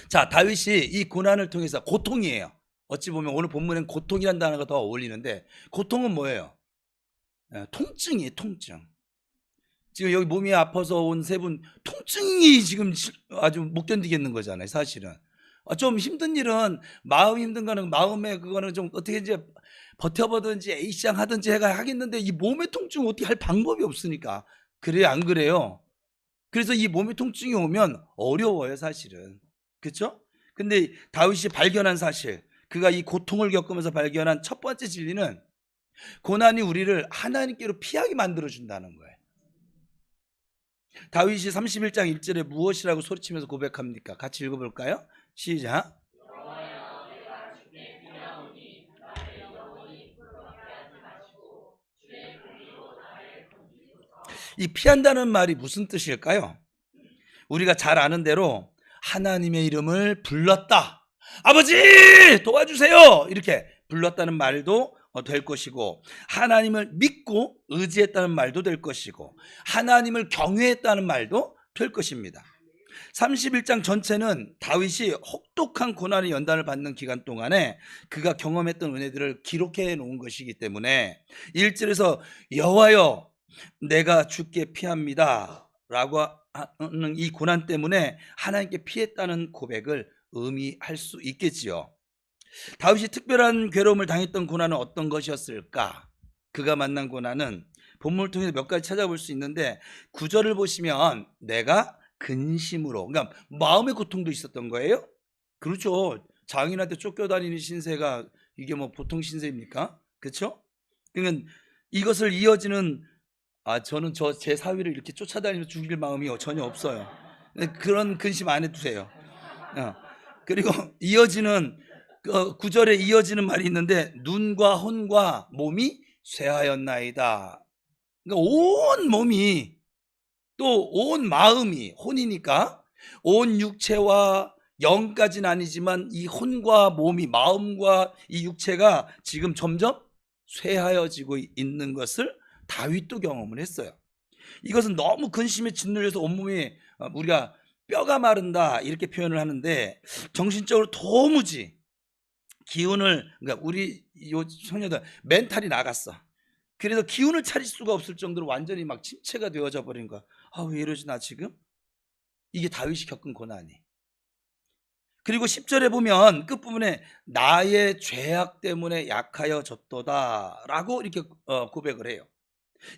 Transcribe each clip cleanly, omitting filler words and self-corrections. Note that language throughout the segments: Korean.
자, 다윗이 이 고난을 통해서, 고통이에요. 어찌 보면 오늘 본문엔 고통이라는 단어가 더 어울리는데, 고통은 뭐예요? 통증이에요, 통증. 지금 여기 몸이 아파서 온 세 분, 통증이 지금 아주 못 견디겠는 거잖아요, 사실은. 좀 힘든 일은, 마음이 힘든 거는, 마음에 그거는 좀 어떻게 이제 버텨보든지 에이시장 하든지 해가 하겠는데, 이 몸의 통증은 어떻게 할 방법이 없으니까. 그래요, 안 그래요? 그래서 이 몸의 통증이 오면 어려워요, 사실은. 그렇죠? 근데 다윗이 발견한 사실, 그가 이 고통을 겪으면서 발견한 첫 번째 진리는, 고난이 우리를 하나님께로 피하게 만들어준다는 거예요. 다윗이 31장 1절에 무엇이라고 소리치면서 고백합니까? 같이 읽어볼까요? 시작. 이 피한다는 말이 무슨 뜻일까요? 우리가 잘 아는 대로 하나님의 이름을 불렀다, 아버지 도와주세요, 이렇게 불렀다는 말도 될 것이고, 하나님을 믿고 의지했다는 말도 될 것이고, 하나님을 경외했다는 말도 될 것입니다. 31장 전체는 다윗이 혹독한 고난의 연단을 받는 기간 동안에 그가 경험했던 은혜들을 기록해 놓은 것이기 때문에, 1절에서 여호와여 내가 주께 피합니다 라고 하는 이 고난 때문에 하나님께 피했다는 고백을 의미할 수 있겠지요. 다윗이 특별한 괴로움을 당했던 고난은 어떤 것이었을까? 그가 만난 고난은 본문을 통해서 몇 가지 찾아볼 수 있는데, 9절을 보시면 내가 근심으로, 그러니까 마음의 고통도 있었던 거예요. 그렇죠. 장인한테 쫓겨다니는 신세가 이게 뭐 보통 신세입니까? 그렇죠? 그러니까 이것을 이어지는, 저는 제 사위를 이렇게 쫓아다니면서 죽일 마음이 전혀 없어요. 그런 근심 안 해두세요. 그리고 이어지는 9절에 이어지는 말이 있는데, 눈과 혼과 몸이 쇠하였나이다. 그러니까 온 몸이, 또 온 마음이, 혼이니까 온 육체와 영까지는 아니지만 이 혼과 몸이, 마음과 이 육체가 지금 점점 쇠하여지고 있는 것을 다윗도 경험을 했어요. 이것은 너무 근심에 짓눌려서 온몸이, 우리가 뼈가 마른다 이렇게 표현을 하는데, 정신적으로 도무지 기운을, 그러니까 우리 요 소녀들 멘탈이 나갔어. 그래서 기운을 차릴 수가 없을 정도로 완전히 막 침체가 되어져 버린 거야. 왜 이러지 나 지금? 이게 다윗이 겪은 고난이. 그리고 10절에 보면 끝부분에 나의 죄악 때문에 약하여졌도다 라고 이렇게 고백을 해요.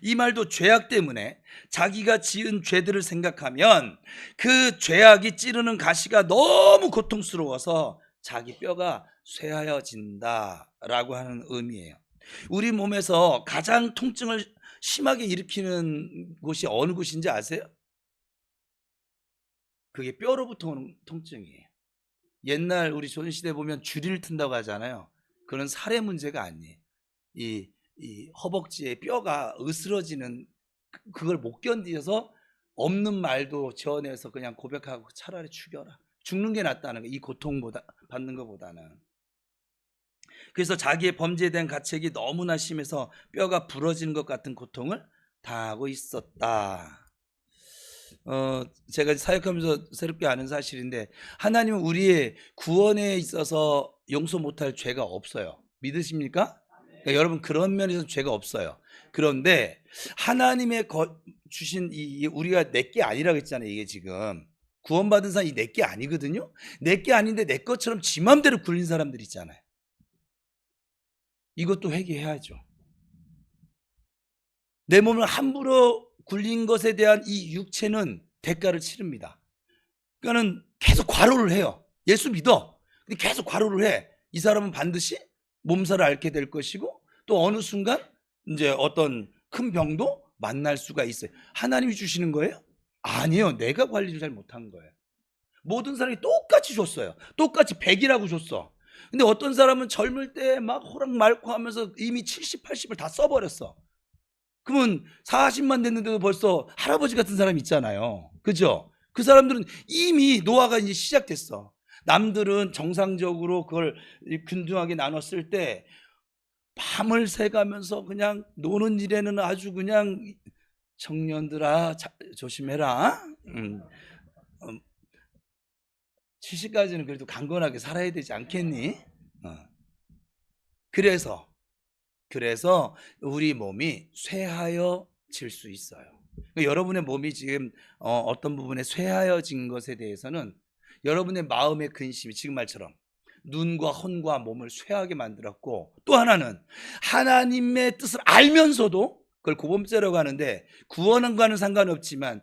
이 말도 죄악 때문에, 자기가 지은 죄들을 생각하면 그 죄악이 찌르는 가시가 너무 고통스러워서 자기 뼈가 쇠하여진다 라고 하는 의미예요. 우리 몸에서 가장 통증을 심하게 일으키는 곳이 어느 곳인지 아세요? 그게 뼈로부터 오는 통증이에요. 옛날 우리 조선시대 보면 주리를 튼다고 하잖아요. 그런 살의 문제가 아니에요. 이 허벅지에 뼈가 으스러지는, 그걸 못 견디어서 없는 말도 지어내서 그냥 고백하고 차라리 죽여라, 죽는 게 낫다는 거, 이 고통보다 받는 것보다는. 그래서 자기의 범죄에 대한 가책이 너무나 심해서 뼈가 부러지는 것 같은 고통을 당하고 있었다. 제가 사역하면서 새롭게 아는 사실인데, 하나님은 우리의 구원에 있어서 용서 못할 죄가 없어요. 믿으십니까? 그러니까 여러분, 그런 면에서 죄가 없어요. 그런데 하나님의 주신 우리가 내게 아니라고 했잖아요. 이게 지금 구원받은 사람이 내게 아니거든요. 내게 아닌데 내 것처럼 지 맘대로 굴린 사람들 있잖아요. 이것도 회개해야죠. 내 몸을 함부로 굴린 것에 대한 이 육체는 대가를 치릅니다. 그러니까는 계속 과로를 해요. 예수 믿어. 근데 계속 과로를 해. 이 사람은 반드시 몸살을 앓게 될 것이고, 또 어느 순간 이제 어떤 큰 병도 만날 수가 있어요. 하나님이 주시는 거예요? 아니에요. 내가 관리를 잘 못한 거예요. 모든 사람이 똑같이 줬어요. 똑같이 100이라고 줬어. 근데 어떤 사람은 젊을 때 막 호락 말고 하면서 이미 70, 80을 다 써버렸어. 그러면 40만 됐는데도 벌써 할아버지 같은 사람이 있잖아요. 그죠? 그 사람들은 이미 노화가 이제 시작됐어. 남들은 정상적으로 그걸 균등하게 나눴을 때 밤을 새가면서 그냥 노는 일에는 아주 그냥, 청년들아 조심해라. 70까지는 그래도 강건하게 살아야 되지 않겠니? 그래서 우리 몸이 쇠하여질 수 있어요. 여러분의 몸이 지금 어떤 부분에 쇠하여진 것에 대해서는 여러분의 마음의 근심이 지금 말처럼 눈과 혼과 몸을 쇠하게 만들었고, 또 하나는 하나님의 뜻을 알면서도 그걸 고범죄라고 하는데, 구원과는 상관없지만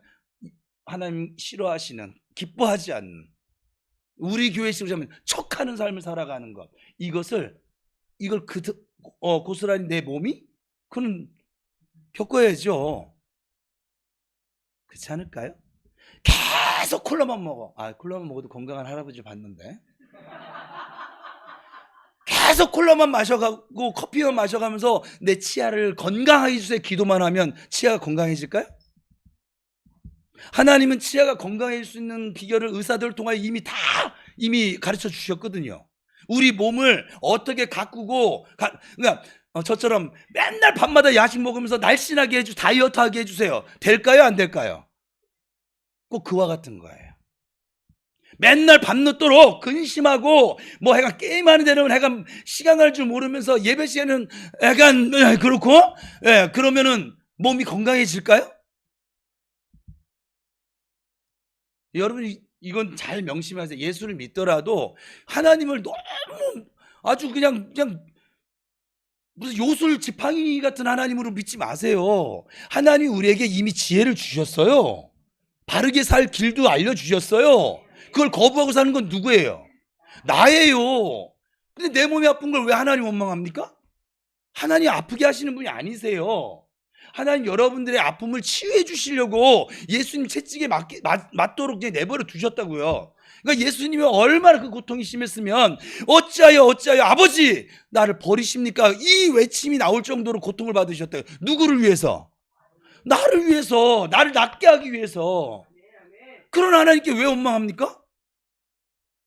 하나님 싫어하시는, 기뻐하지 않는, 우리 교회식으로 하면 척하는 삶을 살아가는 것, 이걸 고스란히 내 몸이 그건 겪어야죠. 그렇지 않을까요? 계속 콜라만 먹어. 콜라만 먹어도 건강한 할아버지 봤는데, 계속 콜라만 마셔가고 커피만 마셔가면서 내 치아를 건강하게 해주세요 기도만 하면 치아가 건강해질까요? 하나님은 치아가 건강해질 수 있는 비결을 의사들을 통하여 이미 가르쳐 주셨거든요. 우리 몸을 어떻게 가꾸고, 그러니까 저처럼 맨날 밤마다 야식 먹으면서 날씬하게 다이어트하게 해주세요. 될까요? 안 될까요? 꼭 그와 같은 거예요. 맨날 밤늦도록 근심하고 해가 게임하는 데는 해가 시간 갈 줄 모르면서 예배 시간은 약간 그렇고, 그러면은 몸이 건강해질까요? 여러분 이건 잘 명심하세요. 예수를 믿더라도 하나님을 너무 아주 그냥 무슨 요술 지팡이 같은 하나님으로 믿지 마세요. 하나님이 우리에게 이미 지혜를 주셨어요. 바르게 살 길도 알려주셨어요. 그걸 거부하고 사는 건 누구예요? 나예요. 근데 내 몸이 아픈 걸 왜 하나님 원망합니까? 하나님 아프게 하시는 분이 아니세요. 하나님 여러분들의 아픔을 치유해 주시려고 예수님 채찍에 맞도록 내버려 두셨다고요. 그러니까 예수님이 얼마나 그 고통이 심했으면 어찌하여 아버지 나를 버리십니까? 이 외침이 나올 정도로 고통을 받으셨다고요. 누구를 위해서? 나를 위해서, 나를 낫게 하기 위해서. 그런 하나님께 왜 원망합니까?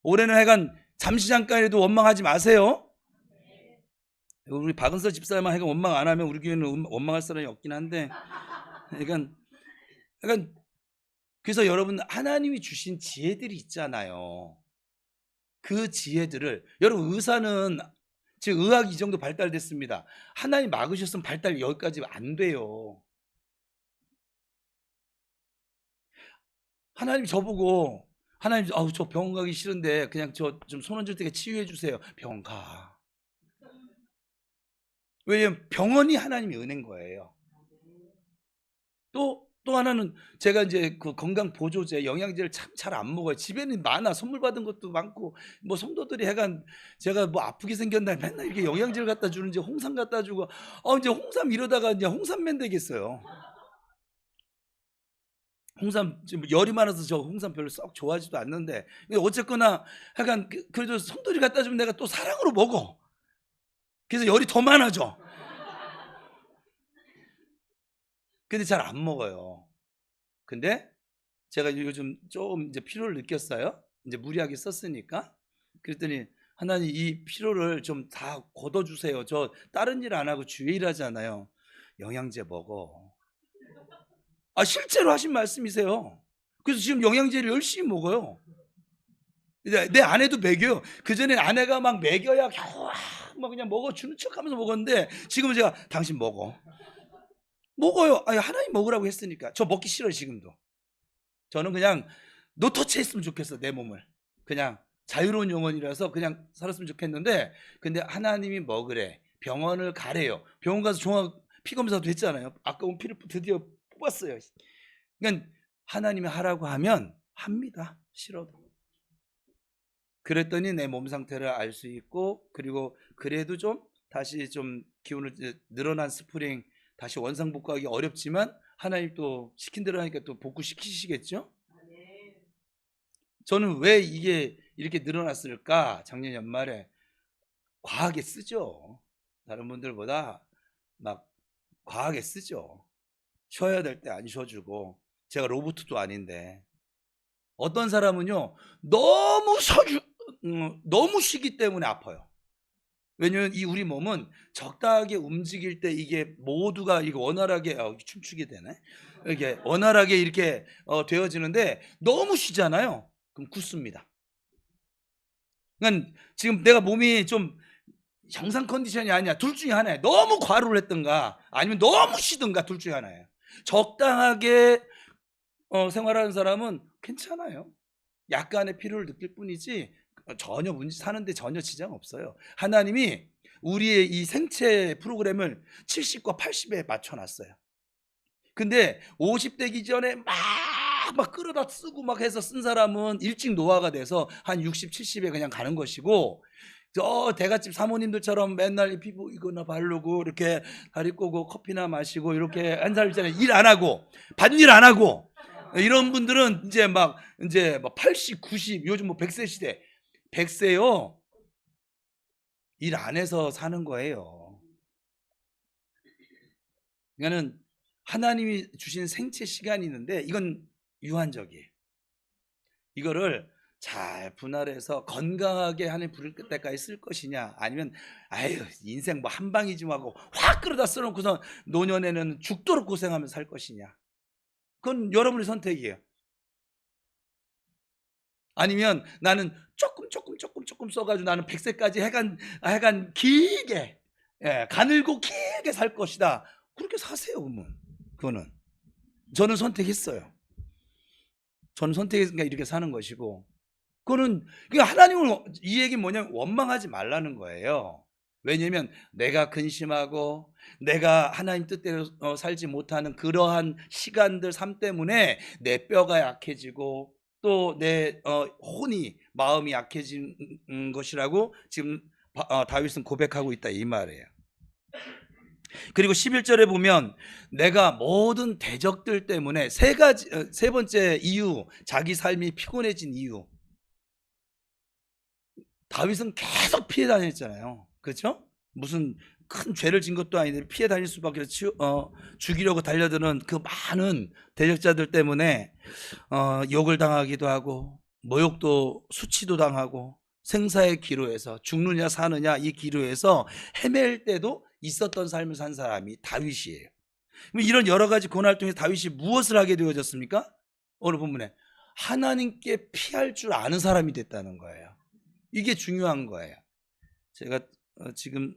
올해는 하여간 잠시 잠깐이라도 원망하지 마세요. 우리 박은서 집사만 하여간 원망 안 하면 우리 교회는 원망할 사람이 없긴 한데, 약간 그래서 여러분 하나님이 주신 지혜들이 있잖아요. 그 지혜들을, 여러분 의사는 지금 의학이 이 정도 발달됐습니다. 하나님 막으셨으면 발달 여기까지 안 돼요. 하나님 저보고, 하나님 저 병원 가기 싫은데 그냥 저 좀 손 얹을 때가 치유해 주세요. 병원 가. 왜냐면 병원이 하나님의 은혜인 거예요. 또 하나는 제가 이제 그 건강 보조제, 영양제를 참 잘 안 먹어요. 집에는 많아. 선물 받은 것도 많고, 성도들이 해간 제가 아프게 생겼나 맨날 이렇게 영양제를 갖다 주는지 홍삼 갖다 주고, 이제 홍삼 이러다가 이제 홍삼맨 되겠어요. 홍삼 지금 열이 많아서 저 홍삼 별로 썩 좋아하지도 않는데, 어쨌거나 하여간 그래도 성도들이 갖다 주면 내가 또 사랑으로 먹어. 그래서 열이 더 많아져. 근데 잘 안 먹어요. 근데 제가 요즘 좀 이제 피로를 느꼈어요. 이제 무리하게 썼으니까. 그랬더니 하나님 이 피로를 좀 다 걷어주세요. 저 다른 일 안 하고 주일 일하잖아요. 영양제 먹어. 실제로 하신 말씀이세요. 그래서 지금 영양제를 열심히 먹어요. 내 아내도 먹여요. 그전에 아내가 막 먹여야 겨우 막 그냥 먹어주는 척 하면서 먹었는데, 지금은 제가 당신 먹어요. 하나님 먹으라고 했으니까. 저 먹기 싫어요. 지금도. 저는 그냥 노터치 했으면 좋겠어. 내 몸을 그냥 자유로운 영혼이라서 그냥 살았으면 좋겠는데, 근데 하나님이 먹으래, 병원을 가래요. 병원 가서 종합 피검사도 했잖아요. 아까운 피를 드디어 뽑았어요. 그러니까 하나님이 하라고 하면 합니다. 싫어도. 그랬더니 내 몸 상태를 알 수 있고, 그리고 그래도 좀 다시 좀 기운을, 늘어난 스프링 다시 원상복구하기 어렵지만 하나님 또 시킨 대로 하니까 또 복구시키시겠죠? 저는 왜 이게 이렇게 늘어났을까? 작년 연말에 과하게 쓰죠. 다른 분들보다 막 과하게 쓰죠. 쉬어야 될 때 안 쉬어주고, 제가 로봇도 아닌데. 어떤 사람은요 너무 쉬기 때문에 아파요. 왜냐면 우리 몸은 적당하게 움직일 때 이게 모두가 이거 원활하게 춤추게 되네. 이렇게 원활하게 이렇게 되어지는데, 너무 쉬잖아요. 그럼 굳습니다. 그러니까 지금 내가 몸이 좀 정상 컨디션이 아니야. 둘 중에 하나야. 너무 과로를 했던가 아니면 너무 쉬든가 둘 중에 하나예요. 적당하게 생활하는 사람은 괜찮아요. 약간의 피로를 느낄 뿐이지 전혀 문제, 사는데 전혀 지장 없어요. 하나님이 우리의 이 생체 프로그램을 70과 80에 맞춰놨어요. 근데 50 되기 전에 막 끌어다 쓰고 막 해서 쓴 사람은 일찍 노화가 돼서 한 60, 70에 그냥 가는 것이고, 저 대갓집 사모님들처럼 맨날 이 피부 이거나 바르고 이렇게 다리 꼬고 커피나 마시고 이렇게 한 사람 있잖아요. 일 안 하고 밭일 안 하고 이런 분들은 이제 막 80, 90, 요즘 뭐 100세 시대. 100세요. 일 안 해서 사는 거예요. 그러니까는 하나님이 주신 생체 시간이 있는데 이건 유한적이에요. 이거를 잘 분할해서 건강하게 하나님 부를 때까지 쓸 것이냐, 아니면 아유 인생 뭐 한 방이지 하고 확 끌어다 써놓고서 노년에는 죽도록 고생하면서 살 것이냐, 그건 여러분의 선택이에요. 아니면 나는 조금 써가지고 나는 100세까지 해간 길게, 가늘고 길게 살 것이다. 그렇게 사세요. 그러면 그거는 저는 선택했어요. 저는 선택했으니까 이렇게 사는 것이고, 그거는 하나님을, 이 얘기는 뭐냐면 원망하지 말라는 거예요. 왜냐면 내가 근심하고 내가 하나님 뜻대로 살지 못하는 그러한 시간들, 삶 때문에 내 뼈가 약해지고 또 내 혼이, 마음이 약해진 것이라고 지금 다윗은 고백하고 있다 이 말이에요. 그리고 11절에 보면 내가 모든 대적들 때문에 세 번째 이유, 자기 삶이 피곤해진 이유, 다윗은 계속 피해 다녔잖아요. 그렇죠? 무슨 큰 죄를 진 것도 아닌데 피해 다닐 수밖에 없이 죽이려고 달려드는 그 많은 대적자들 때문에 욕을 당하기도 하고 모욕도, 수치도 당하고 생사의 기로에서 죽느냐 사느냐 이 기로에서 헤맬 때도 있었던 삶을 산 사람이 다윗이에요. 이런 여러 가지 고난을 통해서 다윗이 무엇을 하게 되어졌습니까? 오늘 본문에 하나님께 피할 줄 아는 사람이 됐다는 거예요. 이게 중요한 거예요. 제가 지금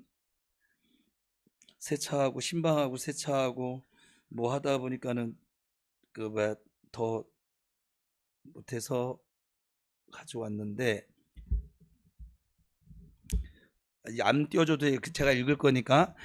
세차하고 신방하고 세차하고 뭐 하다 보니까는 더 못해서 가져왔는데, 안 띄워줘도 제가 읽을 거니까.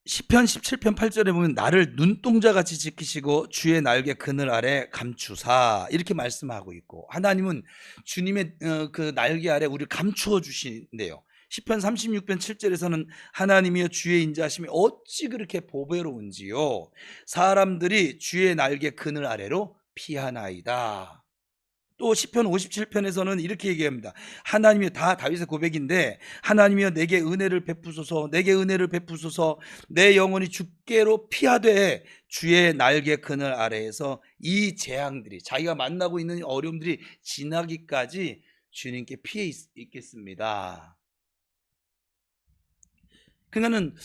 시편 17편 8절에 보면 나를 눈동자같이 지키시고 주의 날개 그늘 아래 감추사, 이렇게 말씀하고 있고, 하나님은 주님의 그 날개 아래 우리를 감추어 주신대요. 시편 36편 7절에서는 하나님이여 주의 인자하심이 어찌 그렇게 보배로운지요, 사람들이 주의 날개 그늘 아래로 피하나이다. 또 시편 57편에서는 이렇게 얘기합니다. 하나님이여, 다 다윗의 고백인데, 하나님이여 내게 은혜를 베푸소서, 내게 은혜를 베푸소서, 내 영혼이 주께로 피하되 주의 날개 그늘 아래에서 이 재앙들이, 자기가 만나고 있는 어려움들이 지나기까지 주님께 피해 있겠습니다. 그러니까는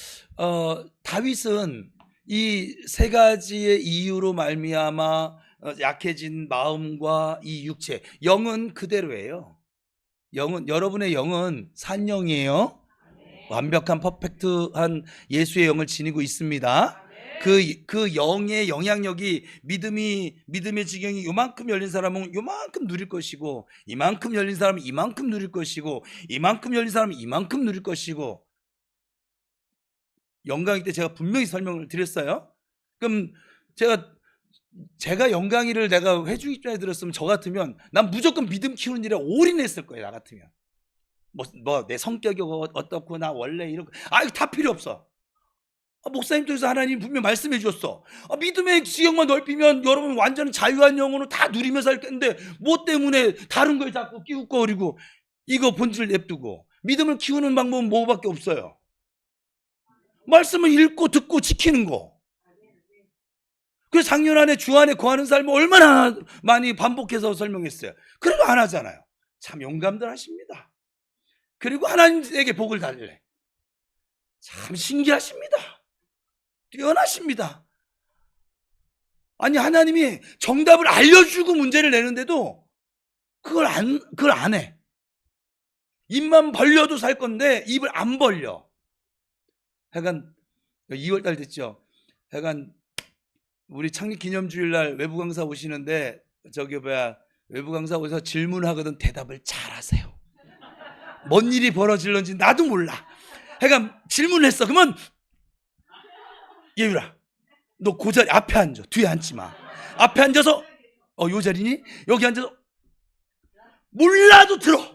다윗은 이 세 가지의 이유로 말미암아 약해진 마음과 이 육체, 영은 그대로예요. 여러분의 영은 산영이에요. 완벽한 퍼펙트한 예수의 영을 지니고 있습니다. 그 영의 영향력이 믿음의 지경이 요만큼 열린 사람은 요만큼 누릴 것이고, 이만큼 열린 사람은 이만큼 누릴 것이고, 이만큼 열린 사람은 이만큼 누릴 것이고, 영광일 때 제가 분명히 설명을 드렸어요. 그럼 제가 영광이를 내가 회중 입장에 들었으면 저 같으면 난 무조건 믿음 키우는 일에 올인했을 거예요. 나 같으면 내 성격이 어떻고 나 원래 이런 다 필요 없어. 목사님 통해서 하나님 분명 말씀해 주셨어. 믿음의 지경만 넓히면 여러분 완전 자유한 영혼을 다 누리며 살 텐데 뭐 때문에 다른 거에 자꾸 끼우거리고, 이거 본질 냅두고. 믿음을 키우는 방법은 뭐밖에 없어요. 말씀을 읽고 듣고 지키는 거. 그래서 작년 안에 주 안에 거하는 삶을 얼마나 많이 반복해서 설명했어요. 그래도 안 하잖아요. 참 용감들 하십니다. 그리고 하나님에게 복을 달래. 참 신기하십니다. 뛰어나십니다. 아니, 하나님이 정답을 알려주고 문제를 내는데도 그걸 안 해. 입만 벌려도 살 건데 입을 안 벌려. 하여간 2월달 됐죠. 하여간 우리 창립기념주일날 외부 강사 오시는데 외부 강사 오셔서 질문하거든. 대답을 잘하세요. 뭔 일이 벌어질런지 나도 몰라. 하여간 질문했어. 그러면 예율아, 너 그 자리 앞에 앉아. 뒤에 앉지 마. 앞에 앉아서 요 자리니? 여기 앉아서 몰라도 들어.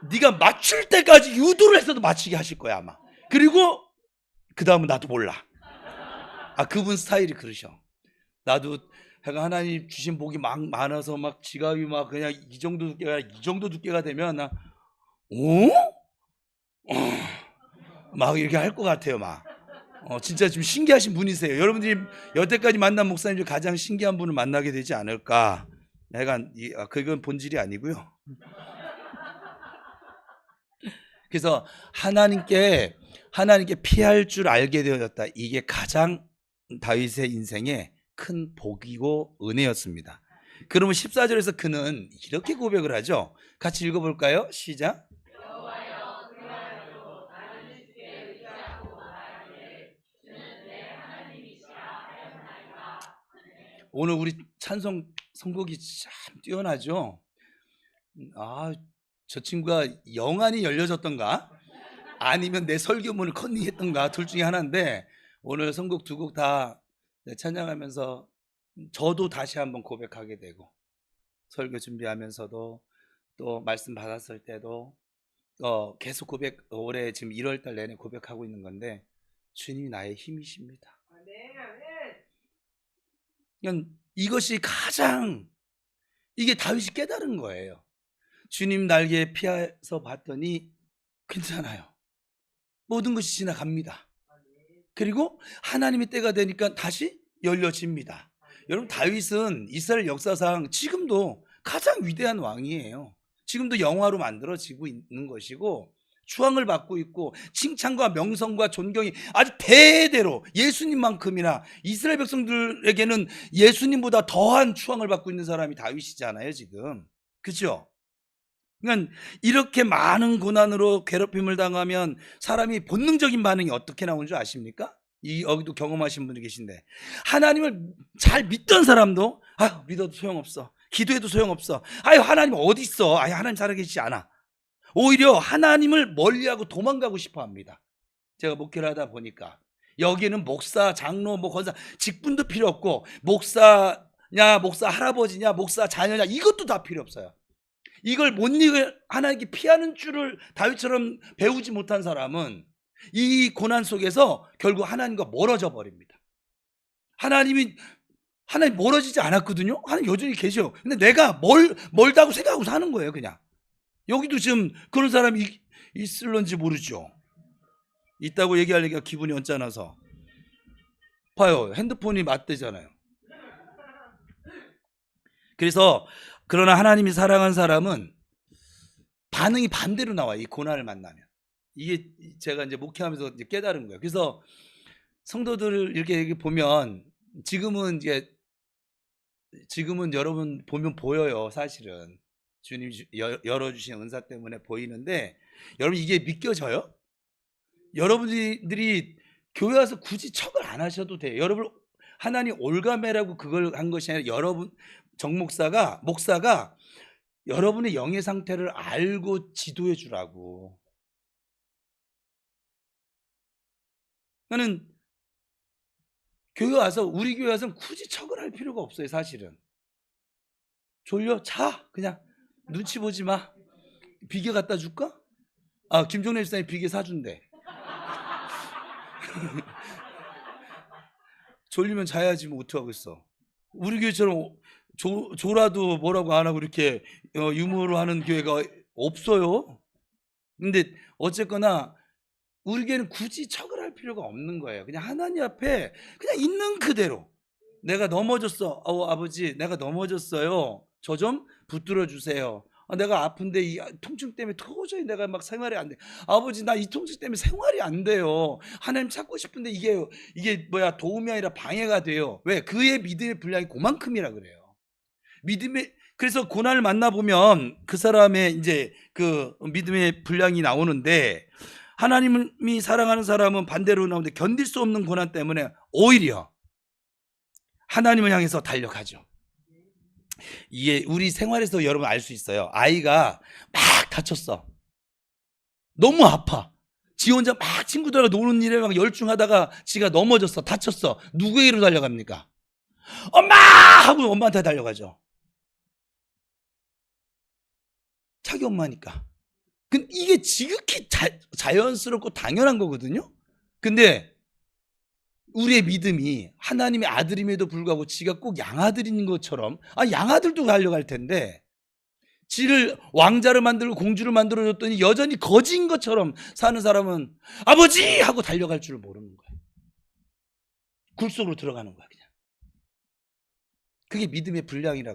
네가 맞출 때까지 유도를 했어도 맞추게 하실 거야 아마. 그리고 그 다음은 나도 몰라. 그분 스타일이 그러셔. 나도 하나님 주신 복이 많아서 막 지갑이 막 그냥 이 정도 두께가 되면 나 막 이렇게 할 것 같아요. 막 진짜 좀 신기하신 분이세요. 여러분들이 여태까지 만난 목사님 중 가장 신기한 분을 만나게 되지 않을까. 그건 본질이 아니고요. 그래서 하나님께 피할 줄 알게 되어졌다. 이게 가장 다윗의 인생에 큰 복이고 은혜였습니다. 그러면 14절에서 그는 이렇게 고백을 하죠. 같이 읽어볼까요? 시작. 오늘 우리 찬송 선곡이 참 뛰어나죠. 저 친구가 영안이 열려졌던가 아니면 내 설교문을 컨닝했던가 둘 중에 하나인데 오늘 선곡 두 곡 다 찬양하면서 저도 다시 한번 고백하게 되고 설교 준비하면서도 또 말씀 받았을 때도 계속 올해 지금 1월달 내내 고백하고 있는 건데 주님이 나의 힘이십니다. 그냥 이것이 이게 다윗이 깨달은 거예요. 주님 날개에 피해서 봤더니 괜찮아요. 모든 것이 지나갑니다. 그리고 하나님의 때가 되니까 다시 열려집니다. 여러분, 다윗은 이스라엘 역사상 지금도 가장 위대한 왕이에요. 지금도 영화로 만들어지고 있는 것이고 추앙을 받고 있고 칭찬과 명성과 존경이 아주 대대로 예수님만큼이나 이스라엘 백성들에게는 예수님보다 더한 추앙을 받고 있는 사람이 다윗이잖아요 지금. 그렇죠? 그러니까 이렇게 많은 고난으로 괴롭힘을 당하면 사람이 본능적인 반응이 어떻게 나오는 줄 아십니까? 여기도 경험하신 분이 계신데 하나님을 잘 믿던 사람도 믿어도 소용없어. 기도해도 소용없어. 하나님 어디 있어? 하나님 살아계시지 않아. 오히려 하나님을 멀리하고 도망가고 싶어 합니다. 제가 목회를 하다 보니까 여기는 목사, 장로, 권사 직분도 필요 없고 목사냐, 목사 할아버지냐, 목사 자녀냐 이것도 다 필요 없어요. 이걸 못 이겨 하나님께 피하는 줄을 다윗처럼 배우지 못한 사람은 이 고난 속에서 결국 하나님과 멀어져 버립니다. 하나님 멀어지지 않았거든요. 하나님 여전히 계셔. 근데 내가 멀다고 생각하고 사는 거예요 그냥. 여기도 지금 그런 사람이 있을런지 모르죠. 있다고 얘기하려니까 기분이 언짢아서. 봐요, 핸드폰이 맞대잖아요. 그래서 그러나 하나님이 사랑한 사람은 반응이 반대로 나와요. 이 고난을 만나면. 이게 제가 이제 목회하면서 이제 깨달은 거예요. 그래서 성도들을 이렇게 보면 지금은 여러분 보면 보여요. 사실은 주님이 열어주신 은사 때문에 보이는데 여러분 이게 믿겨져요? 여러분들이 교회 와서 굳이 척을 안 하셔도 돼요. 여러분 하나님 올가매라고 그걸 한 것이 아니라 여러분 목사가 여러분의 영의 상태를 알고 지도해 주라고. 저는 우리 교회 와서는 굳이 척을 할 필요가 없어요. 사실은 졸려? 자 그냥 눈치 보지 마. 비계 갖다 줄까? 김종래 집사님 비계 사준대. 졸리면 자야지 뭐 어떡하겠어. 우리 교회처럼 졸아도 뭐라고 안 하고 이렇게 유머로 하는 교회가 없어요. 근데 어쨌거나 우리 교회는 굳이 척을 할 필요가 없는 거예요. 그냥 하나님 앞에 그냥 있는 그대로 내가 넘어졌어. 아버지 내가 넘어졌어요. 저 좀 붙들어 주세요. 내가 아픈데 이 통증 때문에 도저히 내가 막 생활이 안 돼. 아버지 나 이 통증 때문에 생활이 안 돼요. 하나님 찾고 싶은데 이게 도움이 아니라 방해가 돼요. 왜? 그의 믿음의 분량이 그만큼이라 그래요. 믿음의 그래서 고난을 만나보면 그 사람의 이제 그 믿음의 분량이 나오는데, 하나님이 사랑하는 사람은 반대로 나오는데 견딜 수 없는 고난 때문에 오히려 하나님을 향해서 달려가죠. 이게 우리 생활에서 여러분 알 수 있어요. 아이가 막 다쳤어. 너무 아파. 지 혼자 막 친구들하고 노는 일에 막 열중하다가 지가 넘어졌어. 다쳤어. 누구에게로 달려갑니까? 엄마! 하고 엄마한테 달려가죠. 자기 엄마니까. 근데 이게 지극히 자연스럽고 당연한 거거든요. 근데 우리의 믿음이 하나님의 아들임에도 불구하고 지가 꼭 양아들인 것처럼, 양아들도 달려갈 텐데 지를 왕자를 만들고 공주를 만들어줬더니 여전히 거지인 것처럼 사는 사람은 아버지! 하고 달려갈 줄 모르는 거예요. 굴 속으로 들어가는 거야 그냥. 그게 믿음의 분량이라.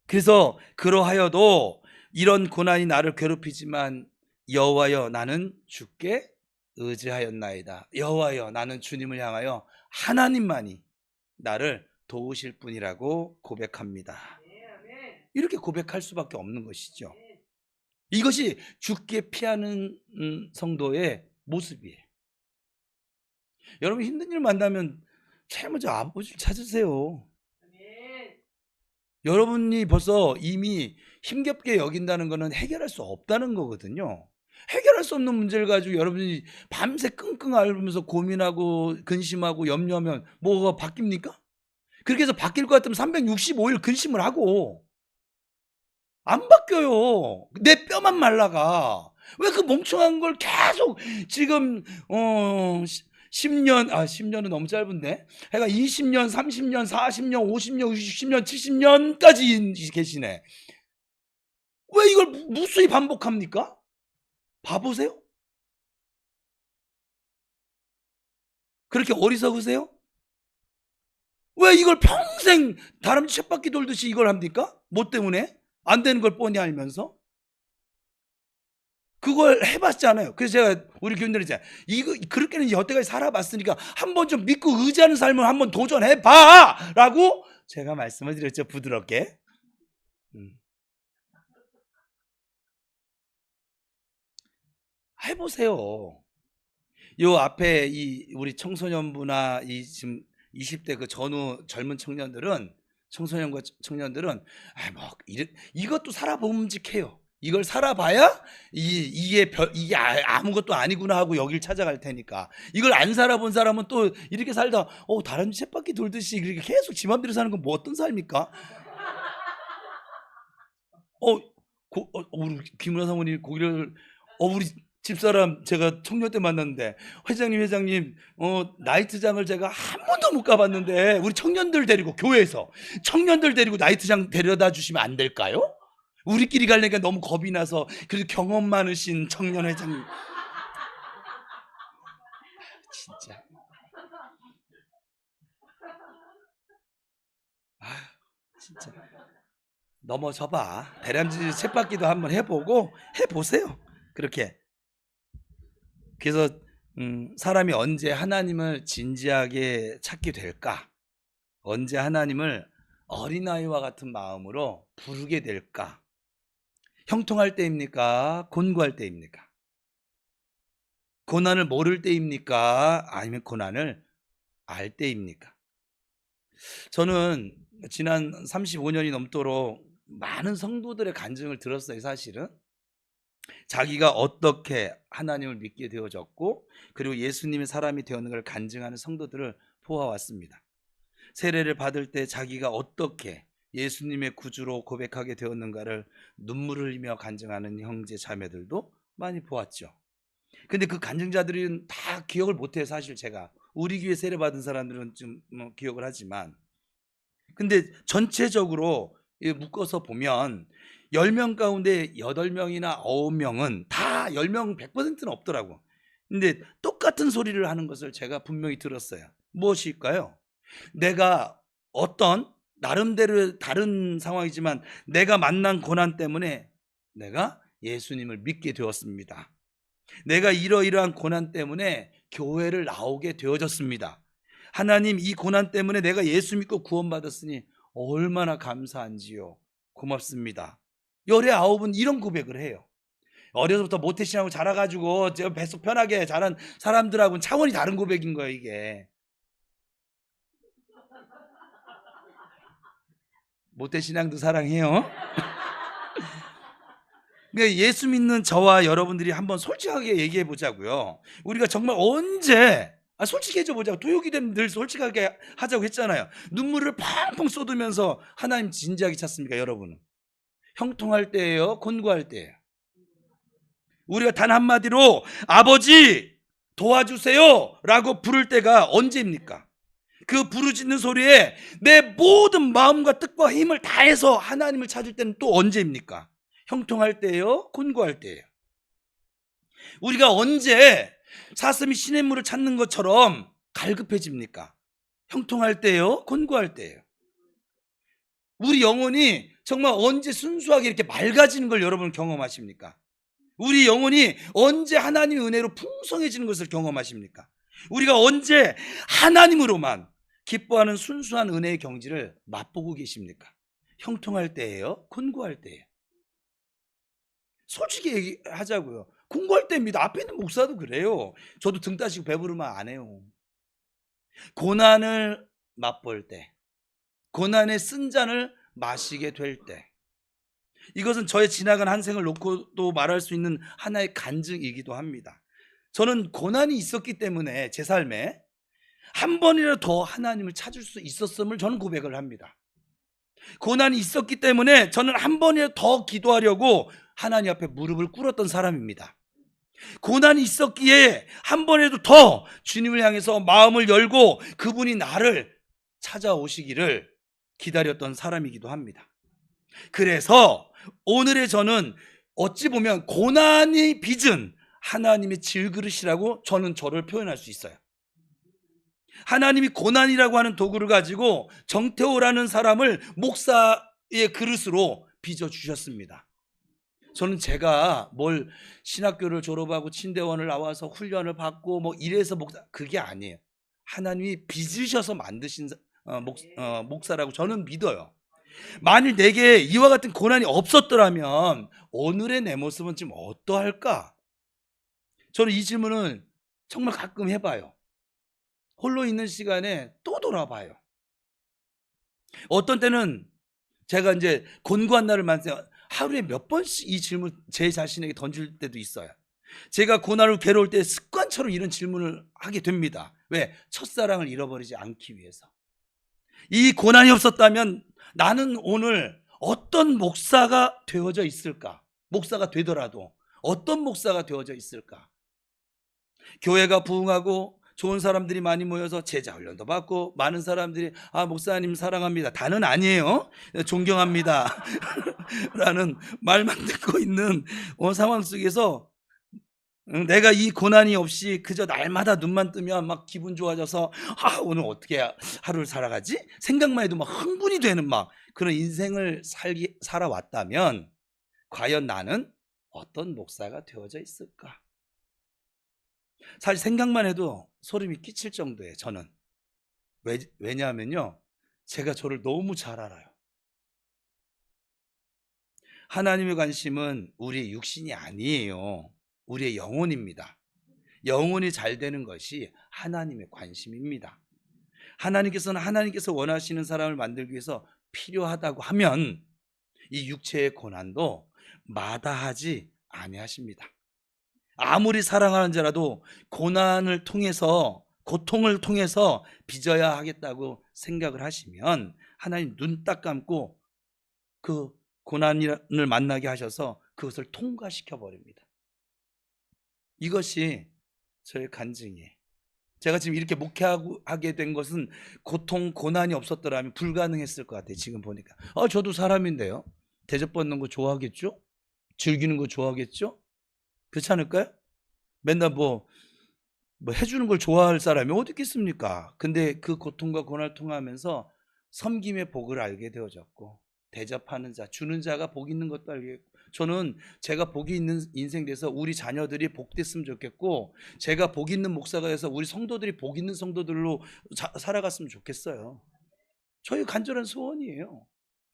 그래서 그러하여도 이런 고난이 나를 괴롭히지만 여호와여 나는 주께 의지하였나이다. 여호와여 나는 주님을 향하여 하나님만이 나를 도우실 분이라고 고백합니다. 이렇게 고백할 수밖에 없는 것이죠. 이것이 죽게 피하는 성도의 모습이에요. 여러분 힘든 일 만나면 제일 먼저 아버지를 찾으세요. 여러분이 벌써 이미 힘겹게 여긴다는 것은 해결할 수 없다는 거거든요. 해결할 수 없는 문제를 가지고 여러분이 밤새 끙끙 앓으면서 고민하고 근심하고 염려하면 뭐가 바뀝니까? 그렇게 해서 바뀔 것 같으면 365일 근심을 하고 안 바뀌어요. 내 뼈만 말라가. 왜 그 멍청한 걸 계속 지금 10년, 10년은 너무 짧은데, 해가 20년, 30년, 40년, 50년, 60년, 70년까지 계시네. 왜 이걸 무수히 반복합니까? 바보세요? 그렇게 어리석으세요? 왜 이걸 평생 다람쥐 쳇바퀴 돌듯이 이걸 합니까? 뭐 때문에? 안 되는 걸 뻔히 알면서? 그걸 해봤잖아요. 그래서 제가 우리 교인들 이제 이거 그렇게는 여태까지 살아봤으니까 한번 좀 믿고 의지하는 삶을 한번 도전해봐! 라고 제가 말씀을 드렸죠. 부드럽게. 해보세요. 요 앞에 이 우리 청소년부나 이 지금 20대 그 전후 젊은 청년들은, 청소년과 청년들은 이것도 살아봄직해요. 이걸 살아봐야 이게 아무것도 아니구나 하고 여길 찾아갈 테니까. 이걸 안 살아본 사람은 또 이렇게 살다 다람쥐 쳇바퀴 돌듯이 그렇게 계속 지 맘대로 사는 건 뭐 어떤 삶입니까? 우리 김은하 사모님 고기를 우리 집사람 제가 청년 때 만났는데, 회장님 나이트장을 제가 한 번도 못 가봤는데 우리 청년들 데리고, 교회에서 청년들 데리고 나이트장 데려다 주시면 안 될까요? 우리끼리 가려니까 너무 겁이 나서. 그래도 경험 많으신 청년 회장님 진짜 진짜 넘어져봐. 다람쥐 쳇바퀴도 한번 해보세요. 그렇게. 그래서 사람이 언제 하나님을 진지하게 찾게 될까? 언제 하나님을 어린아이와 같은 마음으로 부르게 될까? 형통할 때입니까? 곤고할 때입니까? 고난을 모를 때입니까? 아니면 고난을 알 때입니까? 저는 지난 35년이 넘도록 많은 성도들의 간증을 들었어요. 사실은 자기가 어떻게 하나님을 믿게 되어졌고, 그리고 예수님의 사람이 되었는 걸 간증하는 성도들을 보아왔습니다. 세례를 받을 때 자기가 어떻게 예수님의 구주로 고백하게 되었는가를 눈물을 흘리며 간증하는 형제 자매들도 많이 보았죠. 근데 그 간증자들은 다 기억을 못해요. 사실 제가 우리 교회 세례 받은 사람들은 좀 기억을 하지만, 근데 전체적으로 묶어서 보면 10명 가운데 8명이나 9명은 다 10명 100%는 없더라고. 근데 똑같은 소리를 하는 것을 제가 분명히 들었어요. 무엇일까요? 내가 어떤 나름대로 다른 상황이지만 내가 만난 고난 때문에 내가 예수님을 믿게 되었습니다. 내가 이러이러한 고난 때문에 교회를 나오게 되어졌습니다. 하나님, 이 고난 때문에 내가 예수 믿고 구원받았으니 얼마나 감사한지요. 고맙습니다. 열의 아홉은 이런 고백을 해요. 어려서부터 모태신앙으로 자라가지고 제가 뱃속 편하게 자란 사람들하고는 차원이 다른 고백인 거예요, 이게. 모태신앙도 사랑해요. 그러니까 예수 믿는 저와 여러분들이 한번 솔직하게 얘기해 보자고요. 우리가 정말 언제 솔직해져 보자고. 토요기 되면 늘 솔직하게 하자고 했잖아요. 눈물을 펑펑 쏟으면서 하나님 진지하게 찾습니까, 여러분은? 형통할 때예요, 곤고할 때예요? 우리가 단 한마디로 아버지 도와주세요 라고 부를 때가 언제입니까? 그 부르짖는 소리에 내 모든 마음과 뜻과 힘을 다해서 하나님을 찾을 때는 또 언제입니까? 형통할 때예요, 곤고할 때예요? 우리가 언제 사슴이 시냇물을 찾는 것처럼 갈급해집니까? 형통할 때예요, 곤고할 때예요? 우리 영혼이 정말 언제 순수하게 이렇게 맑아지는 걸 여러분 경험하십니까? 우리 영혼이 언제 하나님의 은혜로 풍성해지는 것을 경험하십니까? 우리가 언제 하나님으로만 기뻐하는 순수한 은혜의 경지를 맛보고 계십니까? 형통할 때예요, 곤고할 때예요? 솔직히 얘기하자고요. 곤고할 때입니다. 앞에 있는 목사도 그래요. 저도 등 따시고 배부르면 안 해요. 고난을 맛볼 때, 고난의 쓴 잔을 마시게 될 때, 이것은 저의 지나간 한 생을 놓고도 말할 수 있는 하나의 간증이기도 합니다. 저는 고난이 있었기 때문에 제 삶에 한 번이라도 더 하나님을 찾을 수 있었음을 저는 고백을 합니다. 고난이 있었기 때문에 저는 한 번이라도 더 기도하려고 하나님 앞에 무릎을 꿇었던 사람입니다. 고난이 있었기에 한 번이라도 더 주님을 향해서 마음을 열고 그분이 나를 찾아오시기를 기다렸던 사람이기도 합니다. 그래서 오늘의 저는 어찌 보면 고난이 빚은 하나님의 질그릇이라고 저는 저를 표현할 수 있어요. 하나님이 고난이라고 하는 도구를 가지고 정태호라는 사람을 목사의 그릇으로 빚어주셨습니다. 저는 제가 뭘 신학교를 졸업하고 친대원을 나와서 훈련을 받고 뭐 이래서 목사, 그게 아니에요. 하나님이 빚으셔서 만드신 목사라고 저는 믿어요. 만일 내게 이와 같은 고난이 없었더라면 오늘의 내 모습은 지금 어떠할까? 저는 이 질문을 정말 가끔 해봐요. 홀로 있는 시간에 또 돌아봐요. 어떤 때는 제가 이제 곤고한 날을 만나서 하루에 몇 번씩 이 질문 제 자신에게 던질 때도 있어요. 제가 고난을 괴로울 때 습관처럼 이런 질문을 하게 됩니다. 왜? 첫사랑을 잃어버리지 않기 위해서. 이 고난이 없었다면 나는 오늘 어떤 목사가 되어져 있을까? 목사가 되더라도 어떤 목사가 되어져 있을까? 교회가 부흥하고 좋은 사람들이 많이 모여서 제자 훈련도 받고 많은 사람들이 목사님 사랑합니다. 다는 아니에요. 존경합니다. 라는 말만 듣고 있는 상황 속에서 내가 이 고난이 없이 그저 날마다 눈만 뜨면 막 기분 좋아져서 오늘 어떻게 하루를 살아가지? 생각만 해도 막 흥분이 되는 막 그런 인생을 살아왔다면 과연 나는 어떤 목사가 되어져 있을까? 사실 생각만 해도 소름이 끼칠 정도예요. 저는 왜냐하면요 제가 저를 너무 잘 알아요. 하나님의 관심은 우리의 육신이 아니에요. 우리의 영혼입니다. 영혼이 잘 되는 것이 하나님의 관심입니다. 하나님께서 원하시는 사람을 만들기 위해서 필요하다고 하면 이 육체의 고난도 마다하지 아니하십니다. 아무리 사랑하는 자라도 고난을 통해서 고통을 통해서 빚어야 하겠다고 생각을 하시면 하나님 눈 딱 감고 그 고난을 만나게 하셔서 그것을 통과시켜 버립니다. 이것이 저의 간증이에요. 제가 지금 이렇게 목회하게 된 것은 고통, 고난이 없었더라면 불가능했을 것 같아요. 지금 보니까 저도 사람인데요. 대접받는 거 좋아하겠죠? 즐기는 거 좋아하겠죠? 그렇지 않을까요? 맨날 뭐 해주는 걸 좋아할 사람이 어디 있겠습니까? 근데 그 고통과 고난을 통하면서 섬김의 복을 알게 되어졌고 대접하는 자, 주는 자가 복 있는 것도 알게. 저는 제가 복이 있는 인생 돼서 우리 자녀들이 복 됐으면 좋겠고 제가 복 있는 목사가 돼서 우리 성도들이 복 있는 성도들로 살아갔으면 좋겠어요. 저희 간절한 소원이에요.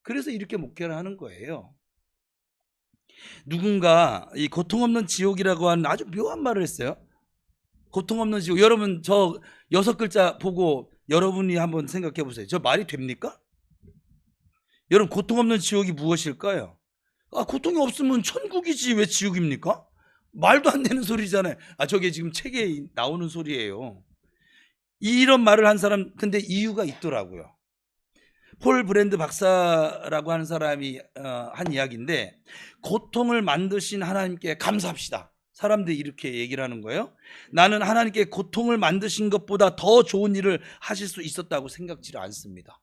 그래서 이렇게 목회를 하는 거예요. 누군가 이 고통 없는 지옥이라고 하는 아주 묘한 말을 했어요. 고통 없는 지옥. 여러분 저 6글자 보고 여러분이 한번 생각해 보세요. 저 말이 됩니까? 여러분 고통 없는 지옥이 무엇일까요? 고통이 없으면 천국이지 왜 지옥입니까? 말도 안 되는 소리잖아요. 저게 지금 책에 나오는 소리예요. 이런 말을 한 사람, 근데 이유가 있더라고요. 폴 브랜드 박사라고 하는 사람이 한 이야기인데, 고통을 만드신 하나님께 감사합시다. 사람들이 이렇게 얘기를 하는 거예요. 나는 하나님께 고통을 만드신 것보다 더 좋은 일을 하실 수 있었다고 생각지를 않습니다.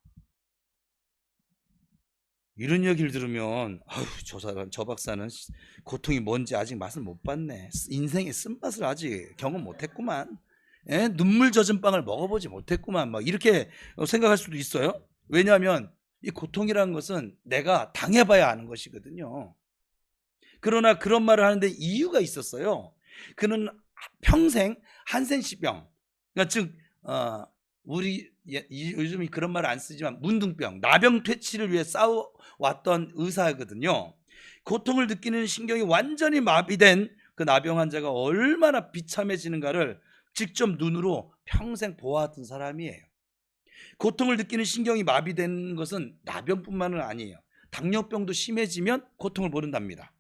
이런 얘기를 들으면 저 사람, 저 박사는 고통이 뭔지 아직 맛을 못 봤네. 인생의 쓴맛을 아직 경험 못했구만. 눈물 젖은 빵을 먹어보지 못했구만. 막 이렇게 생각할 수도 있어요. 왜냐하면 이 고통이라는 것은 내가 당해봐야 아는 것이거든요. 그러나 그런 말을 하는데 이유가 있었어요. 그는 평생 한센시병, 그러니까 즉 우리 요즘 그런 말을 안 쓰지만 문둥병, 나병 퇴치를 위해 싸워왔던 의사거든요. 고통을 느끼는 신경이 완전히 마비된 그 나병 환자가 얼마나 비참해지는가를 직접 눈으로 평생 보아왔던 사람이에요. 고통을 느끼는 신경이 마비된 것은 나병뿐만은 아니에요. 당뇨병도 심해지면 고통을 모른답니다.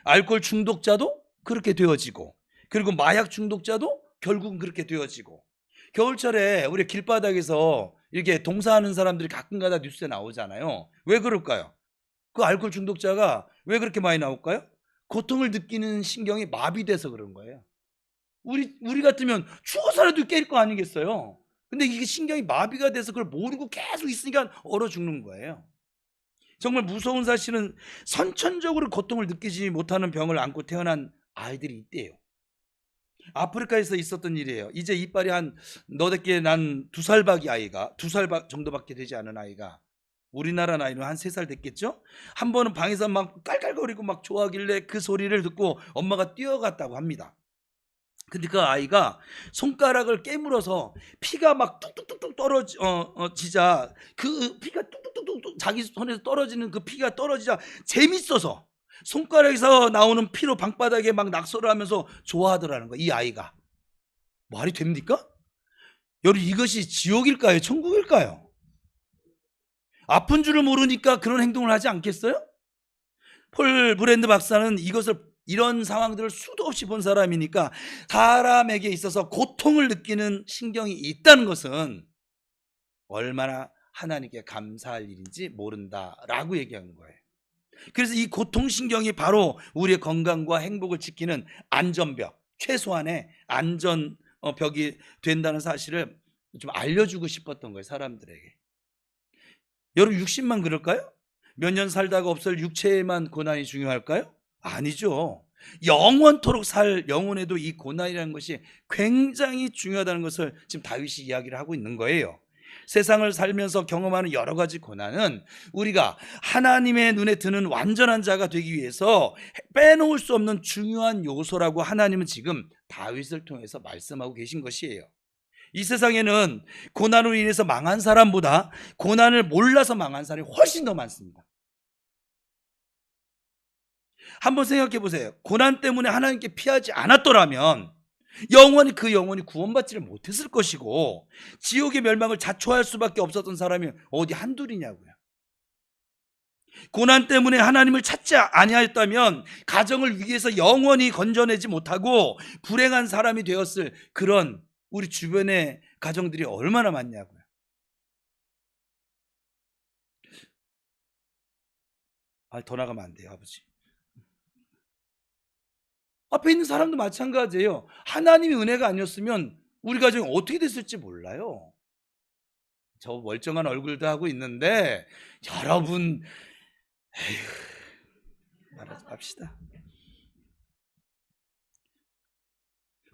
알코올 중독자도 그렇게 되어지고, 그리고 마약 중독자도 결국은 그렇게 되어지고, 겨울철에 우리 길바닥에서 이렇게 동사하는 사람들이 가끔가다 뉴스에 나오잖아요. 왜 그럴까요? 그 알코올 중독자가 왜 그렇게 많이 나올까요? 고통을 느끼는 신경이 마비돼서 그런 거예요. 우리 같으면 죽어서라도 깰 거 아니겠어요? 근데 이게 신경이 마비가 돼서 그걸 모르고 계속 있으니까 얼어 죽는 거예요. 정말 무서운 사실은 선천적으로 고통을 느끼지 못하는 병을 안고 태어난 아이들이 있대요. 아프리카에서 있었던 일이에요. 이제 이빨이 한 너댓게 난 2살 박이 아이가, 2살 정도밖에 되지 않은 아이가, 우리나라 나이로 한 3살 됐겠죠? 한 번은 방에서 막 깔깔거리고 막 좋아하길래 그 소리를 듣고 엄마가 뛰어갔다고 합니다. 근데 그 아이가 손가락을 깨물어서 피가 막 뚝뚝뚝뚝 떨어지자, 그 피가 뚝뚝뚝뚝 자기 손에서 떨어지는 그 피가 떨어지자 재밌어서 손가락에서 나오는 피로 방바닥에 막 낙서를 하면서 좋아하더라는 거야, 이 아이가. 말이 됩니까? 여러분, 이것이 지옥일까요? 천국일까요? 아픈 줄을 모르니까 그런 행동을 하지 않겠어요? 폴 브랜드 박사는 이런 상황들을 수도 없이 본 사람이니까 사람에게 있어서 고통을 느끼는 신경이 있다는 것은 얼마나 하나님께 감사할 일인지 모른다라고 얘기한 거예요. 그래서 이 고통신경이 바로 우리의 건강과 행복을 지키는 안전벽, 최소한의 안전벽이 된다는 사실을 좀 알려주고 싶었던 거예요, 사람들에게. 여러분, 육신만 그럴까요? 몇 년 살다가 없을 육체에만 고난이 중요할까요? 아니죠. 영원토록 살 영혼에도 이 고난이라는 것이 굉장히 중요하다는 것을 지금 다윗이 이야기를 하고 있는 거예요. 세상을 살면서 경험하는 여러 가지 고난은 우리가 하나님의 눈에 드는 완전한 자가 되기 위해서 빼놓을 수 없는 중요한 요소라고 하나님은 지금 다윗을 통해서 말씀하고 계신 것이에요. 이 세상에는 고난으로 인해서 망한 사람보다 고난을 몰라서 망한 사람이 훨씬 더 많습니다. 한번 생각해 보세요. 고난 때문에 하나님께 피하지 않았더라면 그 영혼이 구원받지를 못했을 것이고, 지옥의 멸망을 자초할 수밖에 없었던 사람이 어디 한둘이냐고요. 고난 때문에 하나님을 찾지 아니하였다면 가정을 위해서 영원히 건져내지 못하고 불행한 사람이 되었을 그런 우리 주변의 가정들이 얼마나 많냐고요. 더 나가면 안 돼요, 아버지. 앞에 있는 사람도 마찬가지예요. 하나님의 은혜가 아니었으면 우리 가정이 어떻게 됐을지 몰라요. 저 멀쩡한 얼굴도 하고 있는데 여러분, 말하지 맙시다.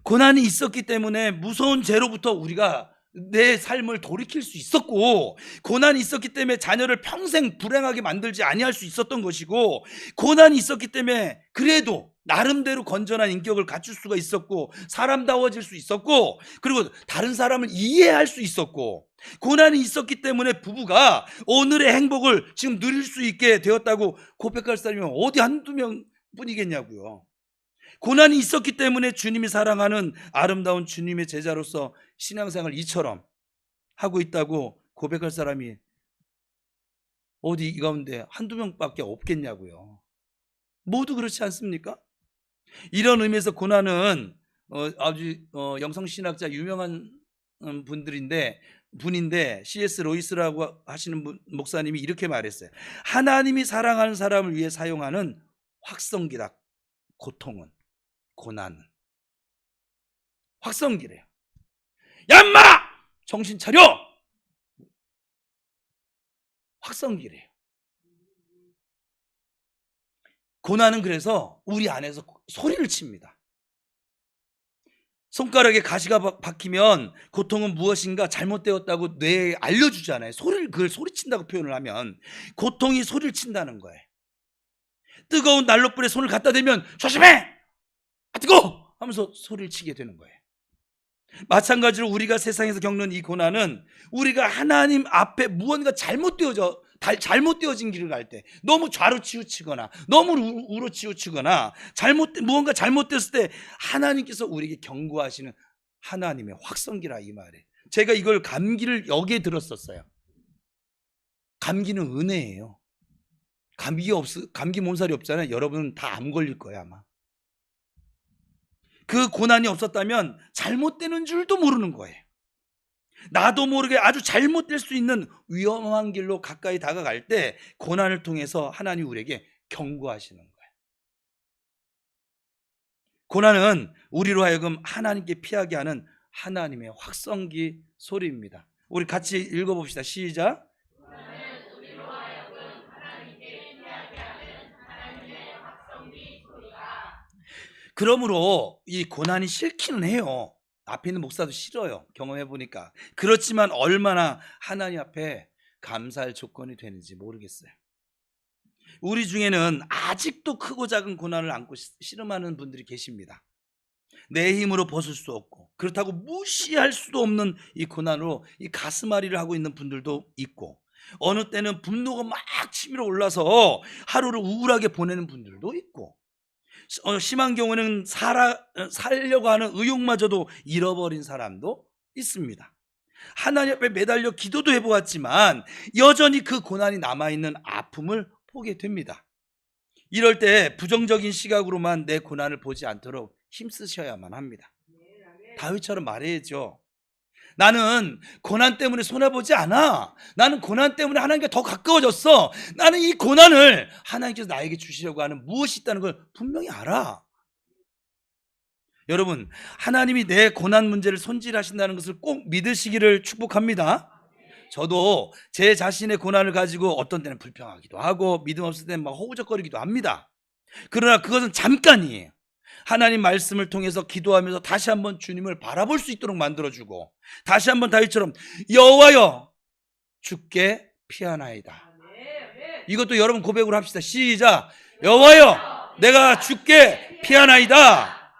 고난이 있었기 때문에 무서운 죄로부터 우리가 내 삶을 돌이킬 수 있었고, 고난이 있었기 때문에 자녀를 평생 불행하게 만들지 아니할 수 있었던 것이고, 고난이 있었기 때문에 그래도 나름대로 건전한 인격을 갖출 수가 있었고, 사람다워질 수 있었고, 그리고 다른 사람을 이해할 수 있었고, 고난이 있었기 때문에 부부가 오늘의 행복을 지금 누릴 수 있게 되었다고 고백할 사람이 어디 한두 명 뿐이겠냐고요. 고난이 있었기 때문에 주님이 사랑하는 아름다운 주님의 제자로서 신앙생활을 이처럼 하고 있다고 고백할 사람이 어디 이 가운데 한두 명밖에 없겠냐고요. 모두 그렇지 않습니까? 이런 의미에서 고난은 아주 영성신학자 유명한 분인데 C.S. 로이스라고 하시는 목사님이 이렇게 말했어요. 하나님이 사랑하는 사람을 위해 사용하는 확성기다. 고통은, 고난은 확성기래요. 야 인마! 정신 차려! 확성기래요. 고난은 그래서 우리 안에서 소리를 칩니다. 손가락에 가시가 박히면 고통은 무엇인가 잘못되었다고 뇌에 알려주잖아요. 그걸 소리친다고 표현을 하면 고통이 소리를 친다는 거예요. 뜨거운 난로불에 손을 갖다 대면 조심해! 아 뜨거워! 하면서 소리를 치게 되는 거예요. 마찬가지로 우리가 세상에서 겪는 이 고난은 우리가 하나님 앞에 무언가 잘못되어진 길을 갈 때, 너무 좌로 치우치거나 너무 우로 치우치거나 무언가 잘못됐을 때 하나님께서 우리에게 경고하시는 하나님의 확성기라 이 말이에요. 제가 이걸 감기를 여기에 들었었어요. 감기는 은혜예요. 감기 몸살이 없잖아요. 여러분은 다 암 걸릴 거예요 아마. 그 고난이 없었다면 잘못되는 줄도 모르는 거예요. 나도 모르게 아주 잘못될 수 있는 위험한 길로 가까이 다가갈 때 고난을 통해서 하나님 우리에게 경고하시는 거예요. 고난은 우리로 하여금 하나님께 피하게 하는 하나님의 확성기 소리입니다. 우리 같이 읽어봅시다. 시작. 그러므로 이 고난이 싫기는 해요. 앞에 있는 목사도 싫어요. 경험해 보니까. 그렇지만 얼마나 하나님 앞에 감사할 조건이 되는지 모르겠어요. 우리 중에는 아직도 크고 작은 고난을 안고 씨름하는 분들이 계십니다. 내 힘으로 벗을 수 없고 그렇다고 무시할 수도 없는 이 고난으로 이 가슴앓이를 하고 있는 분들도 있고, 어느 때는 분노가 막 치밀어 올라서 하루를 우울하게 보내는 분들도 있고, 심한 경우는 살려고 하는 의욕마저도 잃어버린 사람도 있습니다. 하나님 앞에 매달려 기도도 해보았지만 여전히 그 고난이 남아있는 아픔을 보게 됩니다. 이럴 때 부정적인 시각으로만 내 고난을 보지 않도록 힘쓰셔야만 합니다. 다윗처럼 말해야죠. 나는 고난 때문에 손해보지 않아. 나는 고난 때문에 하나님께 더 가까워졌어. 나는 이 고난을 하나님께서 나에게 주시려고 하는 무엇이 있다는 걸 분명히 알아. 여러분, 하나님이 내 고난 문제를 손질하신다는 것을 꼭 믿으시기를 축복합니다. 저도 제 자신의 고난을 가지고 어떤 때는 불평하기도 하고 믿음 없을 때는 막 허우적거리기도 합니다. 그러나 그것은 잠깐이에요. 하나님 말씀을 통해서 기도하면서 다시 한번 주님을 바라볼 수 있도록 만들어주고, 다시 한번 다윗처럼 여호와여 주께 피하나이다. 이것도 여러분 고백으로 합시다. 시작. 여호와여 내가 주께 피하나이다.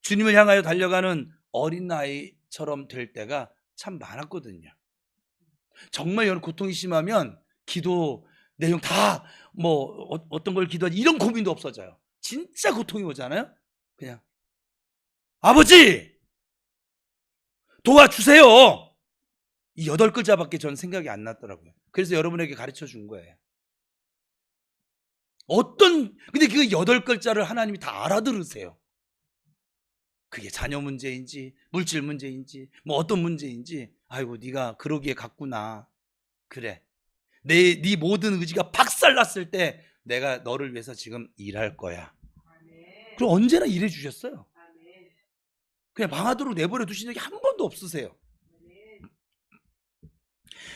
주님을 향하여 달려가는 어린아이처럼 될 때가 참 많았거든요. 정말 여러분 고통이 심하면 기도 내용 다 어떤 걸 기도하지 이런 고민도 없어져요. 진짜 고통이 오잖아요. 그냥 아버지 도와주세요. 이 8글자밖에 전 생각이 안 났더라고요. 그래서 여러분에게 가르쳐 준 거예요. 근데 그 8글자를 하나님이 다 알아들으세요. 그게 자녀 문제인지 물질 문제인지 어떤 문제인지, 아이고 네가 그러기에 갔구나. 그래, 네 모든 의지가 박살났을 때 내가 너를 위해서 지금 일할 거야. 그럼 언제나 일해 주셨어요. 그냥 망하도록 내버려 두신 적이 한 번도 없으세요.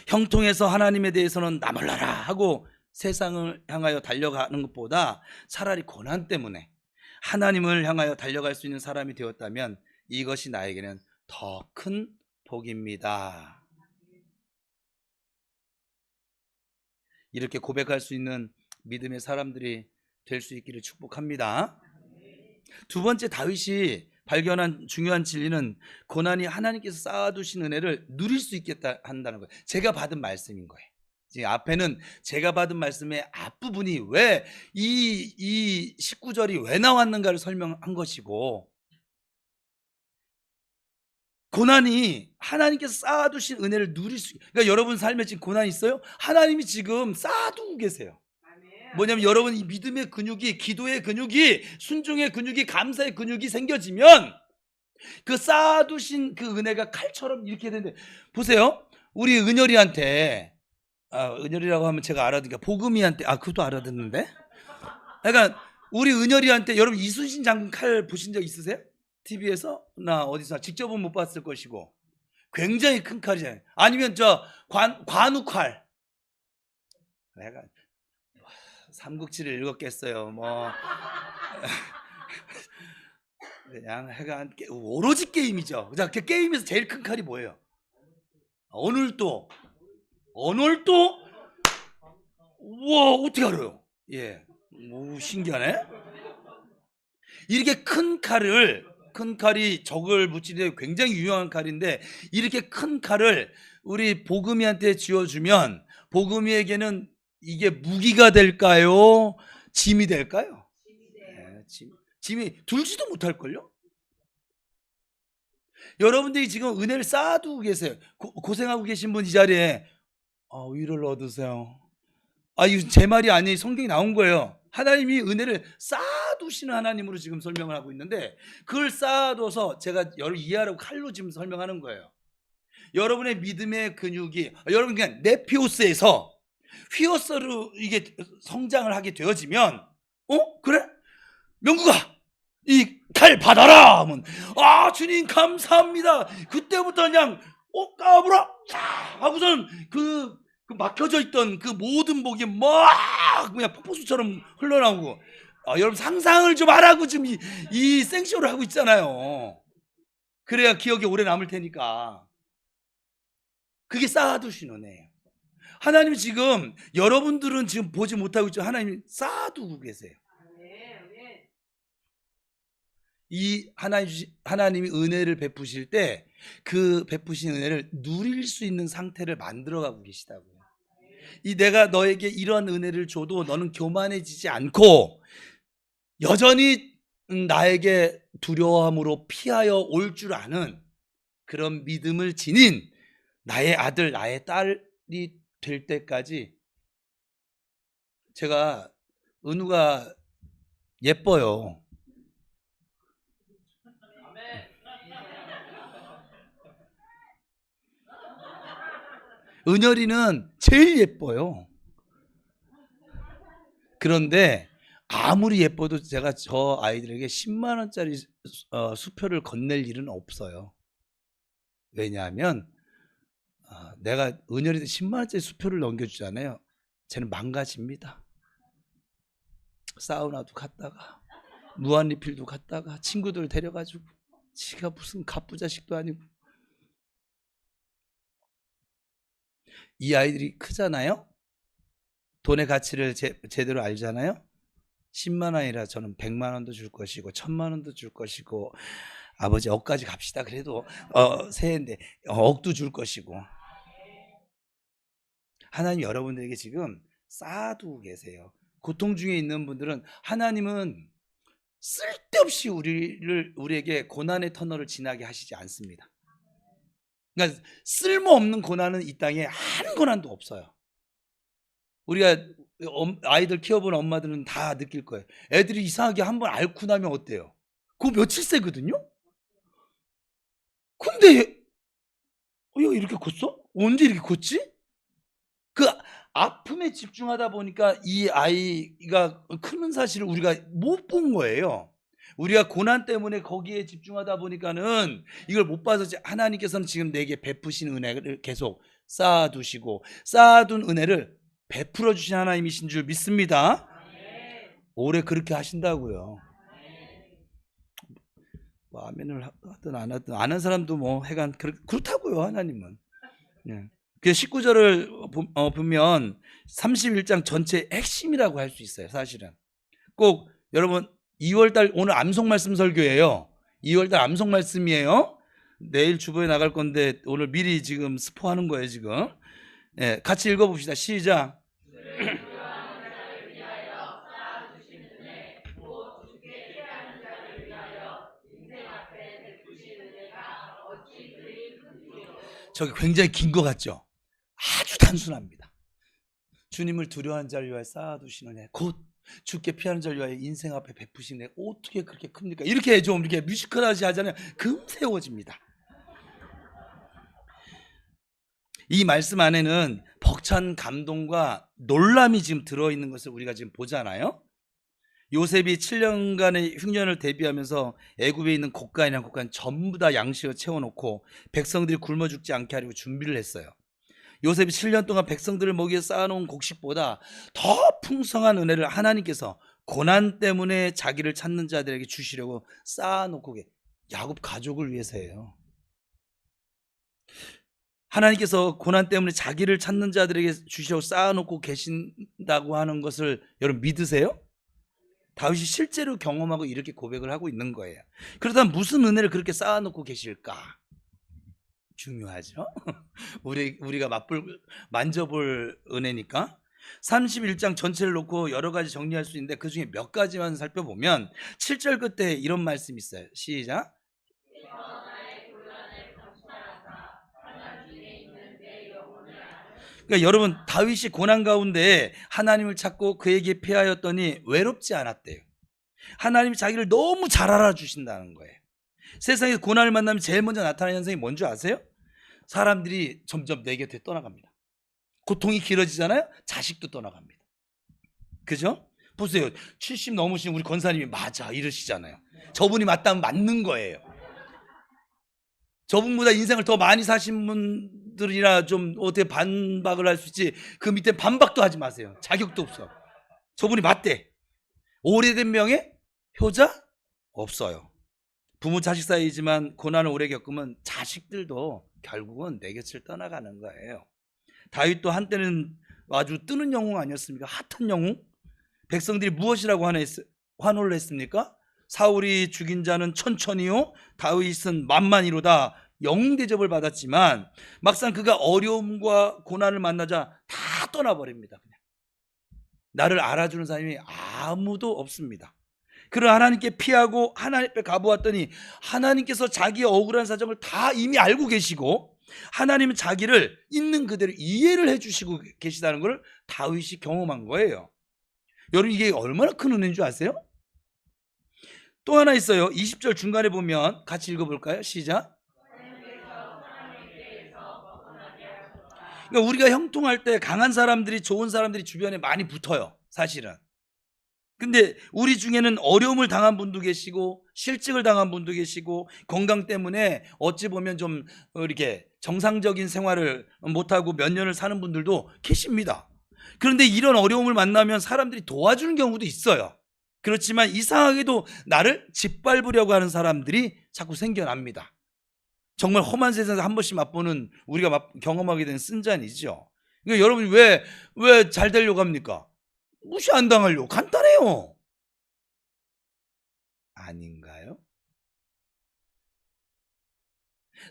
형통해서 하나님에 대해서는 나 몰라라 하고 세상을 향하여 달려가는 것보다 차라리 고난 때문에 하나님을 향하여 달려갈 수 있는 사람이 되었다면 이것이 나에게는 더 큰 복입니다. 이렇게 고백할 수 있는 믿음의 사람들이 될 수 있기를 축복합니다. 두 번째, 다윗이 발견한 중요한 진리는 고난이 하나님께서 쌓아두신 은혜를 누릴 수 있겠다 한다는 거예요. 제가 받은 말씀인 거예요. 지금 앞에는 제가 받은 말씀의 앞부분이 왜 이 19절이 왜 나왔는가를 설명한 것이고, 고난이 하나님께서 쌓아두신 은혜를 누릴 수, 그러니까 여러분 삶에 지금 고난이 있어요? 하나님이 지금 쌓아두고 계세요. 뭐냐면 여러분 이 믿음의 근육이, 기도의 근육이, 순종의 근육이, 감사의 근육이 생겨지면 그 쌓아두신 그 은혜가 칼처럼 이렇게 되는데, 보세요. 우리 은열이한테, 은열이라고 하면 제가 알아듣니까 복음이한테, 그것도 알아듣는데? 그러니까 우리 은열이한테, 여러분 이순신 장군 칼 보신 적 있으세요? TV에서? 나 어디서 직접은 못 봤을 것이고, 굉장히 큰 칼이잖아요. 아니면 저 관우칼, 내가 삼국지를 읽었겠어요. 뭐 그냥 해가 오로지 게임이죠. 자, 그 게임에서 제일 큰 칼이 뭐예요? 언월도. 우와, 어떻게 알아요? 예, 오, 신기하네. 이렇게 큰 칼이 적을 무찌르는 굉장히 유용한 칼인데, 이렇게 큰 칼을 우리 복음이한테 쥐어주면 복음이에게는 이게 무기가 될까요? 짐이 될까요? 네, 짐이 들지도 못할걸요? 여러분들이 지금 은혜를 쌓아두고 계세요. 고생하고 계신 분 이 자리에 위를 얻으세요. 이거 제 말이 아니, 성경이 나온 거예요. 하나님이 은혜를 쌓아두시는 하나님으로 지금 설명을 하고 있는데, 그걸 쌓아둬서 제가 여러분 이해하라고 칼로 지금 설명하는 거예요. 여러분의 믿음의 근육이, 여러분 그냥 네피오스에서 휘어서로 이게 성장을 하게 되어지면, 그래? 명구가 이 칼 받아라 하면, 주님 감사합니다. 그때부터 그냥 까불어 하고선 그 막혀져 있던 그 모든 복이 막 그냥 폭포수처럼 흘러나오고, 여러분 상상을 좀 하라고 지금 이 생쇼를 하고 있잖아요. 그래야 기억에 오래 남을 테니까. 그게 쌓아두신 은혜예요. 하나님 지금, 여러분들은 지금 보지 못하고 있죠. 하나님이 쌓아두고 계세요. 이 하나님이 은혜를 베푸실 때 그 베푸신 은혜를 누릴 수 있는 상태를 만들어가고 계시다고요. 내가 너에게 이런 은혜를 줘도 너는 교만해지지 않고 여전히 나에게 두려움으로 피하여 올 줄 아는 그런 믿음을 지닌 나의 아들, 나의 딸이 될 때까지. 제가 은우가 예뻐요. 은열이는 제일 예뻐요. 그런데 아무리 예뻐도 제가 저 아이들에게 10만 원짜리 수표를 건넬 일은 없어요. 왜냐하면 내가 은열이한테 10만 원짜리 수표를 넘겨주잖아요. 쟤는 망가집니다. 사우나도 갔다가 무한리필도 갔다가 친구들 데려가지고, 지가 무슨 갑부자식도 아니고. 이 아이들이 크잖아요. 돈의 가치를 제대로 알잖아요. 10만 원이라 저는 100만 원도 줄 것이고 1000만 원도 줄 것이고, 아버지 억까지 갑시다. 그래도 새해인데 억도 줄 것이고. 하나님 여러분들에게 지금 쌓아두고 계세요. 고통 중에 있는 분들은 하나님은 쓸데없이 우리에게 고난의 터널을 지나게 하시지 않습니다. 그러니까 쓸모없는 고난은 이 땅에 한 고난도 없어요. 우리가 아이들 키워본 엄마들은 다 느낄 거예요. 애들이 이상하게 한번 앓고 나면 어때요? 그거 며칠 세거든요? 근데 이렇게 컸어? 언제 이렇게 컸지? 그 아픔에 집중하다 보니까 이 아이가 크는 사실을 우리가 못 본 거예요. 우리가 고난 때문에 거기에 집중하다 보니까는 이걸 못 봐서, 하나님께서는 지금 내게 베푸신 은혜를 계속 쌓아두시고, 쌓아둔 은혜를 베풀어 주신 하나님이신 줄 믿습니다. 올해 그렇게 하신다고요. 뭐 아멘을 하든 안 하든 아는 사람도 뭐 해간 그렇다고요. 하나님은. 예. 그 19절을 보면 31장 전체의 핵심이라고 할 수 있어요. 사실은 꼭 여러분 2월달 오늘 암송 말씀 설교예요. 2월달 암송 말씀이에요. 내일 주보에 나갈 건데 오늘 미리 지금 스포하는 거예요. 지금. 예, 같이 읽어봅시다. 시작. 저기 굉장히 긴 것 같죠? 아주 단순합니다. 주님을 두려워하는 자를 위하여 쌓아두시는 애, 곧 죽게 피하는 자를 위하여 인생 앞에 베푸시는 애, 어떻게 그렇게 큽니까? 이렇게 좀 이렇게 뮤지컬하지 하잖아요. 금 세워집니다. 이 말씀 안에는 벅찬 감동과 놀람이 지금 들어있는 것을 우리가 지금 보잖아요. 요셉이 7년간의 흉년을 대비하면서 애굽에 있는 곡간이랑 곡간 전부 다 양식을 채워놓고 백성들이 굶어 죽지 않게 하려고 준비를 했어요. 요셉이 7년 동안 백성들을 먹이에 쌓아놓은 곡식보다 더 풍성한 은혜를 하나님께서 고난 때문에 자기를 찾는 자들에게 주시려고 쌓아놓고 야곱 가족을 위해서예요. 하나님께서 고난 때문에 자기를 찾는 자들에게 주시려고 쌓아놓고 계신다고 하는 것을 여러분 믿으세요? 다윗이 실제로 경험하고 이렇게 고백을 하고 있는 거예요. 그렇다면 무슨 은혜를 그렇게 쌓아놓고 계실까? 중요하죠. 우리가 만져볼 은혜니까. 31장 전체를 놓고 여러 가지 정리할 수 있는데 그 중에 몇 가지만 살펴보면 7절 끝에 이런 말씀이 있어요. 시작. 그러니까 여러분 다윗이 고난 가운데 하나님을 찾고 그에게 피하였더니 외롭지 않았대요. 하나님이 자기를 너무 잘 알아주신다는 거예요. 세상에서 고난을 만나면 제일 먼저 나타나는 현상이 뭔지 아세요? 사람들이 점점 내 곁에 떠나갑니다. 고통이 길어지잖아요. 자식도 떠나갑니다. 그죠? 보세요. 70 넘으신 우리 권사님이 맞아 이러시잖아요. 저분이 맞다면 맞는 거예요. 저분보다 인생을 더 많이 사신 분들이라 좀 어떻게 반박을 할 수 있지, 그 밑에 반박도 하지 마세요. 자격도 없어. 저분이 맞대. 오래된 명예? 효자? 없어요. 부모 자식 사이지만 고난을 오래 겪으면 자식들도 결국은 내 곁을 떠나가는 거예요. 다윗도 한때는 아주 뜨는 영웅 아니었습니까? 핫한 영웅. 백성들이 무엇이라고 환호를 했습니까? 사울이 죽인 자는 천천히요, 다윗은 만만히로다 영웅 대접을 받았지만 막상 그가 어려움과 고난을 만나자 다 떠나버립니다. 그냥. 나를 알아주는 사람이 아무도 없습니다. 그런 하나님께 피하고 하나님 앞에 가보았더니 하나님께서 자기의 억울한 사정을 다 이미 알고 계시고 하나님은 자기를 있는 그대로 이해를 해주시고 계시다는 걸 다윗이 경험한 거예요. 여러분 이게 얼마나 큰 은혜인 줄 아세요? 또 하나 있어요. 20절 중간에 보면 같이 읽어볼까요? 시작. 그러니까 우리가 형통할 때 강한 사람들이, 좋은 사람들이 주변에 많이 붙어요. 사실은. 근데 우리 중에는 어려움을 당한 분도 계시고 실직을 당한 분도 계시고 건강 때문에 어찌 보면 좀 이렇게 정상적인 생활을 못하고 몇 년을 사는 분들도 계십니다. 그런데 이런 어려움을 만나면 사람들이 도와주는 경우도 있어요. 그렇지만 이상하게도 나를 짓밟으려고 하는 사람들이 자꾸 생겨납니다. 정말 험한 세상에서 한 번씩 맛보는, 우리가 경험하게 된 쓴잔이죠. 그러니까 여러분이 왜 잘 되려고 합니까? 무시 안 당하려고. 간단해요. 아닌가요?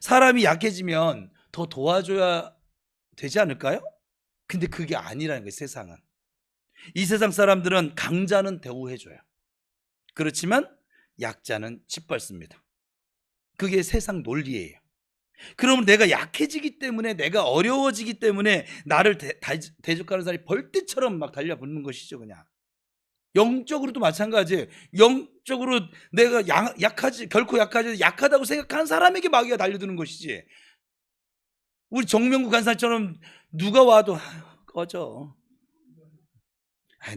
사람이 약해지면 더 도와줘야 되지 않을까요? 근데 그게 아니라는 거예요. 세상은. 이 세상 사람들은 강자는 대우해줘요. 그렇지만 약자는 짓밟습니다. 그게 세상 논리예요. 그러면 내가 약해지기 때문에, 내가 어려워지기 때문에 나를 대적하는 사람이 벌떼처럼 막 달려붙는 것이죠. 그냥 영적으로도 마찬가지예요. 영적으로 내가 결코 약하다고 생각하는 사람에게 마귀가 달려드는 것이지, 우리 정명구 간사처럼 누가 와도 꺼져,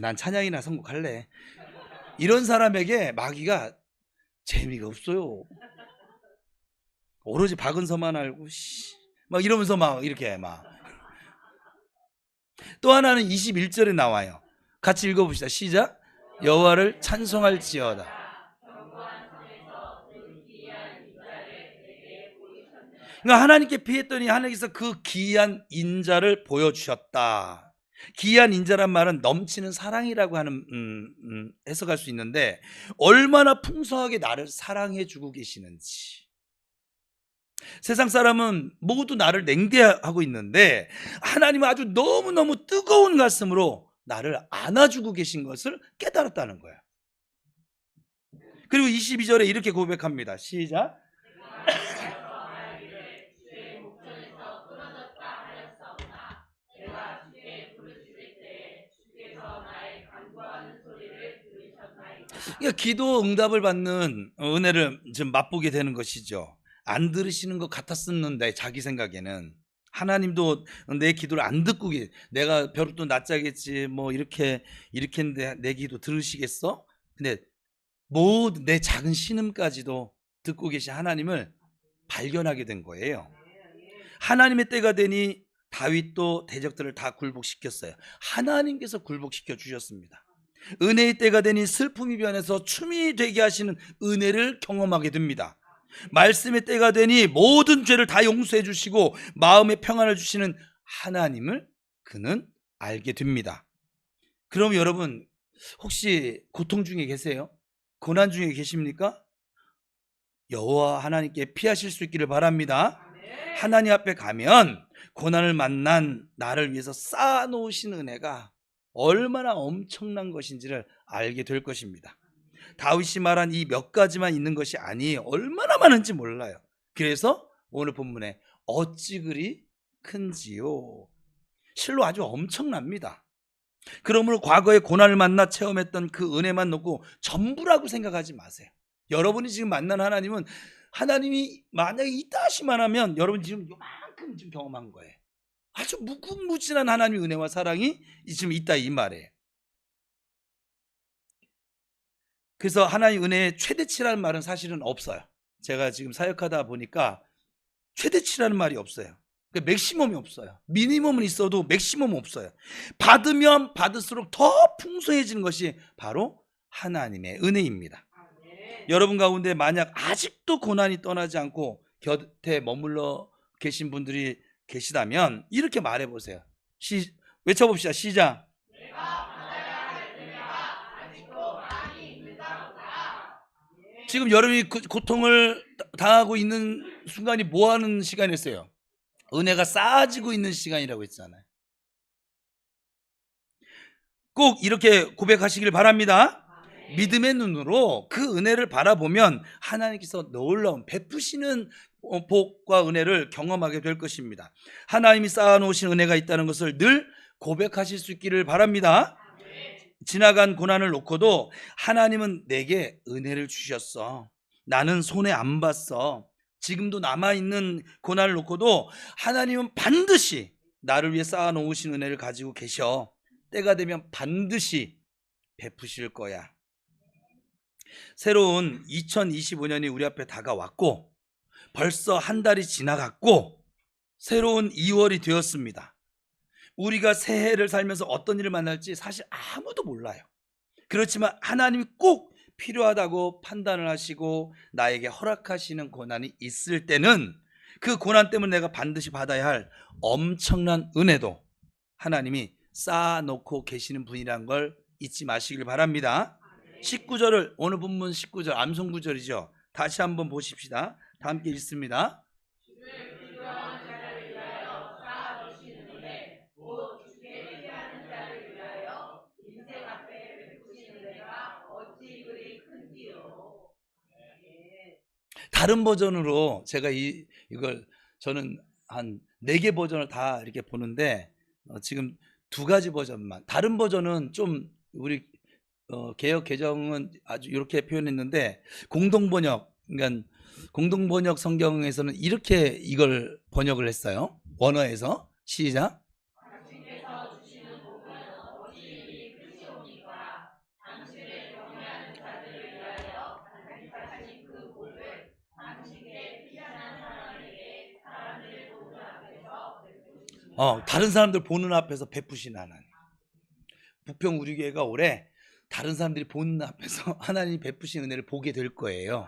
난 찬양이나 선곡할래, 이런 사람에게 마귀가 재미가 없어요. 오로지 박은서만 알고 막 이러면서 막 이렇게 막. 또 하나는 21절에 나와요. 같이 읽어봅시다. 시작. 여호와를 찬송할지어다. 그러니까 하나님께 피했더니 하나님께서 그 귀한 인자를 보여주셨다. 귀한 인자란 말은 넘치는 사랑이라고 하는 해석할 수 있는데, 얼마나 풍성하게 나를 사랑해 주고 계시는지. 세상 사람은 모두 나를 냉대하고 있는데 하나님은 아주 너무너무 뜨거운 가슴으로 나를 안아주고 계신 것을 깨달았다는 거예요. 그리고 22절에 이렇게 고백합니다. 시작. 그러니까 기도 응답을 받는 은혜를 지금 맛보게 되는 것이죠. 안 들으시는 것 같았었는데 자기 생각에는 하나님도 내 기도를 안 듣고 내가 벼룩도 낮자겠지 뭐 이렇게 했는데 내 기도 들으시겠어? 근데 모든 내 작은 신음까지도 듣고 계신 하나님을 발견하게 된 거예요. 하나님의 때가 되니 다윗도 대적들을 다 굴복시켰어요. 하나님께서 굴복시켜 주셨습니다. 은혜의 때가 되니 슬픔이 변해서 춤이 되게 하시는 은혜를 경험하게 됩니다. 말씀의 때가 되니 모든 죄를 다 용서해 주시고 마음의 평안을 주시는 하나님을 그는 알게 됩니다. 그럼 여러분 혹시 고통 중에 계세요? 고난 중에 계십니까? 여호와 하나님께 피하실 수 있기를 바랍니다. 하나님 앞에 가면 고난을 만난 나를 위해서 쌓아놓으신 은혜가 얼마나 엄청난 것인지를 알게 될 것입니다. 다윗이 말한 이 몇 가지만 있는 것이 아니 얼마나 많은지 몰라요. 그래서 오늘 본문에 어찌 그리 큰지요. 실로 아주 엄청납니다. 그러므로 과거에 고난을 만나 체험했던 그 은혜만 놓고 전부라고 생각하지 마세요. 여러분이 지금 만난 하나님은 하나님이 만약에 있다 하시만 하면 여러분 지금 요만큼 지금 경험한 거예요. 아주 무궁무진한 하나님의 은혜와 사랑이 지금 있다 이 말이에요. 그래서 하나님의 은혜의 최대치라는 말은 사실은 없어요. 제가 지금 사역하다 보니까 최대치라는 말이 없어요. 그러니까 맥시멈이 없어요. 미니멈은 있어도 맥시멈은 없어요. 받으면 받을수록 더 풍성해지는 것이 바로 하나님의 은혜입니다. 여러분 가운데 만약 아직도 고난이 떠나지 않고 곁에 머물러 계신 분들이 계시다면 이렇게 말해보세요. 외쳐봅시다. 시작. 지금 여러분이 고통을 당하고 있는 순간이 뭐 하는 시간이었어요? 은혜가 쌓아지고 있는 시간이라고 했잖아요. 꼭 이렇게 고백하시길 바랍니다. 믿음의 눈으로 그 은혜를 바라보면 하나님께서 놀라운 베푸시는 복과 은혜를 경험하게 될 것입니다. 하나님이 쌓아놓으신 은혜가 있다는 것을 늘 고백하실 수 있기를 바랍니다. 지나간 고난을 놓고도 하나님은 내게 은혜를 주셨어. 나는 손해 안 봤어. 지금도 남아있는 고난을 놓고도 하나님은 반드시 나를 위해 쌓아놓으신 은혜를 가지고 계셔. 때가 되면 반드시 베푸실 거야. 새로운 2025년이 우리 앞에 다가왔고 벌써 한 달이 지나갔고 새로운 2월이 되었습니다. 우리가 새해를 살면서 어떤 일을 만날지 사실 아무도 몰라요. 그렇지만 하나님이 꼭 필요하다고 판단을 하시고 나에게 허락하시는 고난이 있을 때는 그 고난 때문에 내가 반드시 받아야 할 엄청난 은혜도 하나님이 쌓아놓고 계시는 분이란 걸 잊지 마시길 바랍니다. 19절을 오늘 본문 19절 암송 구절이죠. 다시 한번 보십시다. 다 함께 읽습니다. 다른 버전으로 제가 이걸 저는 한 4개 버전을 다 이렇게 보는데 지금 2가지 버전만, 다른 버전은 좀 우리 개역 개정은 아주 이렇게 표현했는데 공동번역, 그러니까 공동번역 성경에서는 이렇게 이걸 번역을 했어요. 원어에서 시작. 다른 사람들 보는 앞에서 베푸신 하나님. 부평 우리 교회가 올해 다른 사람들이 보는 앞에서 하나님이 베푸신 은혜를 보게 될 거예요.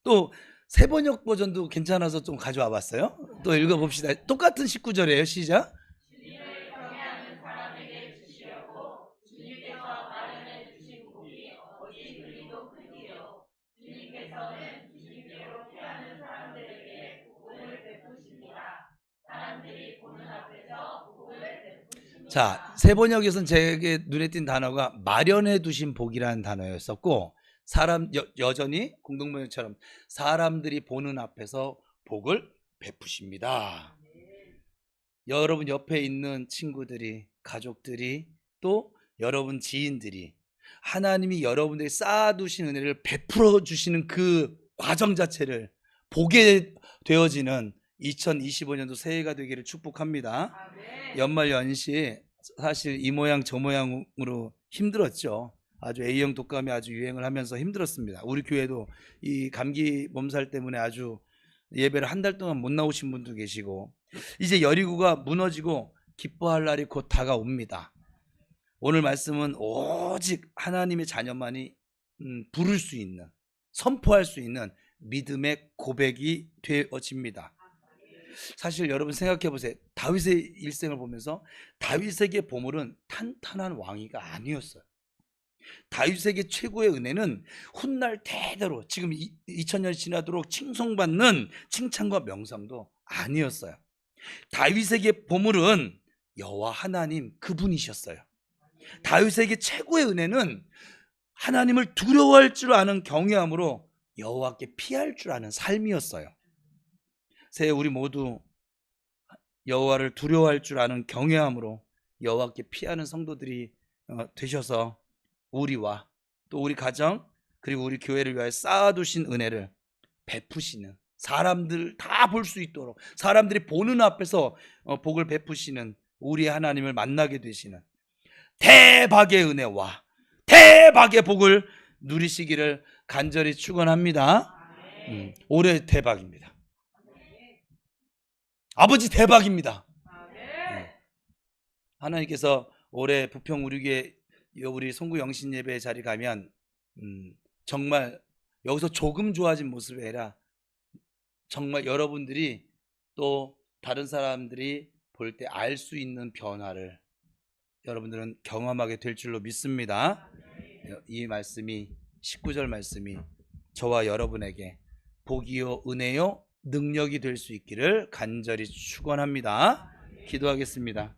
또 세번역 버전도 괜찮아서 좀 가져와 봤어요. 또 읽어봅시다. 똑같은 19절이에요. 시작. 주님을 경외하는 사람에게 주시려고 주님께서 마련해 주신 복이 어찌 그리도 크기요. 주님께서는 주님께로 피하는 사람들에게 복을 베푸십니다. 사람들이 보는 앞에서 복을 베푸십니다. 자, 세번역에서는 제게 눈에 띈 단어가 마련해 두신 복이라는 단어였었고, 여전히 공동번역처럼 사람들이 보는 앞에서 복을 베푸십니다. 여러분 옆에 있는 친구들이, 가족들이, 또 여러분 지인들이 하나님이 여러분들이 쌓아두신 은혜를 베풀어 주시는 그 과정 자체를 보게 되어지는 2025년도 새해가 되기를 축복합니다. 연말 연시 사실 이 모양 저 모양으로 힘들었죠. 아주 A형 독감이 아주 유행을 하면서 힘들었습니다. 우리 교회도 이 감기 몸살 때문에 아주 예배를 한 달 동안 못 나오신 분도 계시고, 이제 여리고가 무너지고 기뻐할 날이 곧 다가옵니다. 오늘 말씀은 오직 하나님의 자녀만이 부를 수 있는, 선포할 수 있는 믿음의 고백이 되어집니다. 사실 여러분 생각해 보세요. 다윗의 일생을 보면서 다윗에게 보물은 탄탄한 왕위가 아니었어요. 다윗에게 최고의 은혜는 훗날 대대로 지금 2000년이 지나도록 칭송받는 칭찬과 명성도 아니었어요. 다윗에게 보물은 여호와 하나님 그분이셨어요. 다윗에게 최고의 은혜는 하나님을 두려워할 줄 아는 경외함으로 여호와께 피할 줄 아는 삶이었어요. 새해 우리 모두 여호와를 두려워할 줄 아는 경외함으로 여호와께 피하는 성도들이 되셔서 우리와 또 우리 가정 그리고 우리 교회를 위하여 쌓아두신 은혜를 베푸시는, 사람들 다 볼 수 있도록 사람들이 보는 앞에서 복을 베푸시는 우리 하나님을 만나게 되시는 대박의 은혜와 대박의 복을 누리시기를 간절히 축원합니다. 올해 대박입니다. 아버지 대박입니다. 하나님께서 올해 부평 우리교회 우리 송구 영신 예배 자리 가면 정말 여기서 조금 좋아진 모습이 아니라 정말 여러분들이 또 다른 사람들이 볼 때 알 수 있는 변화를 여러분들은 경험하게 될 줄로 믿습니다. 이 말씀이 19절 말씀이 저와 여러분에게 복이요 은혜요 능력이 될 수 있기를 간절히 축원합니다. 기도하겠습니다.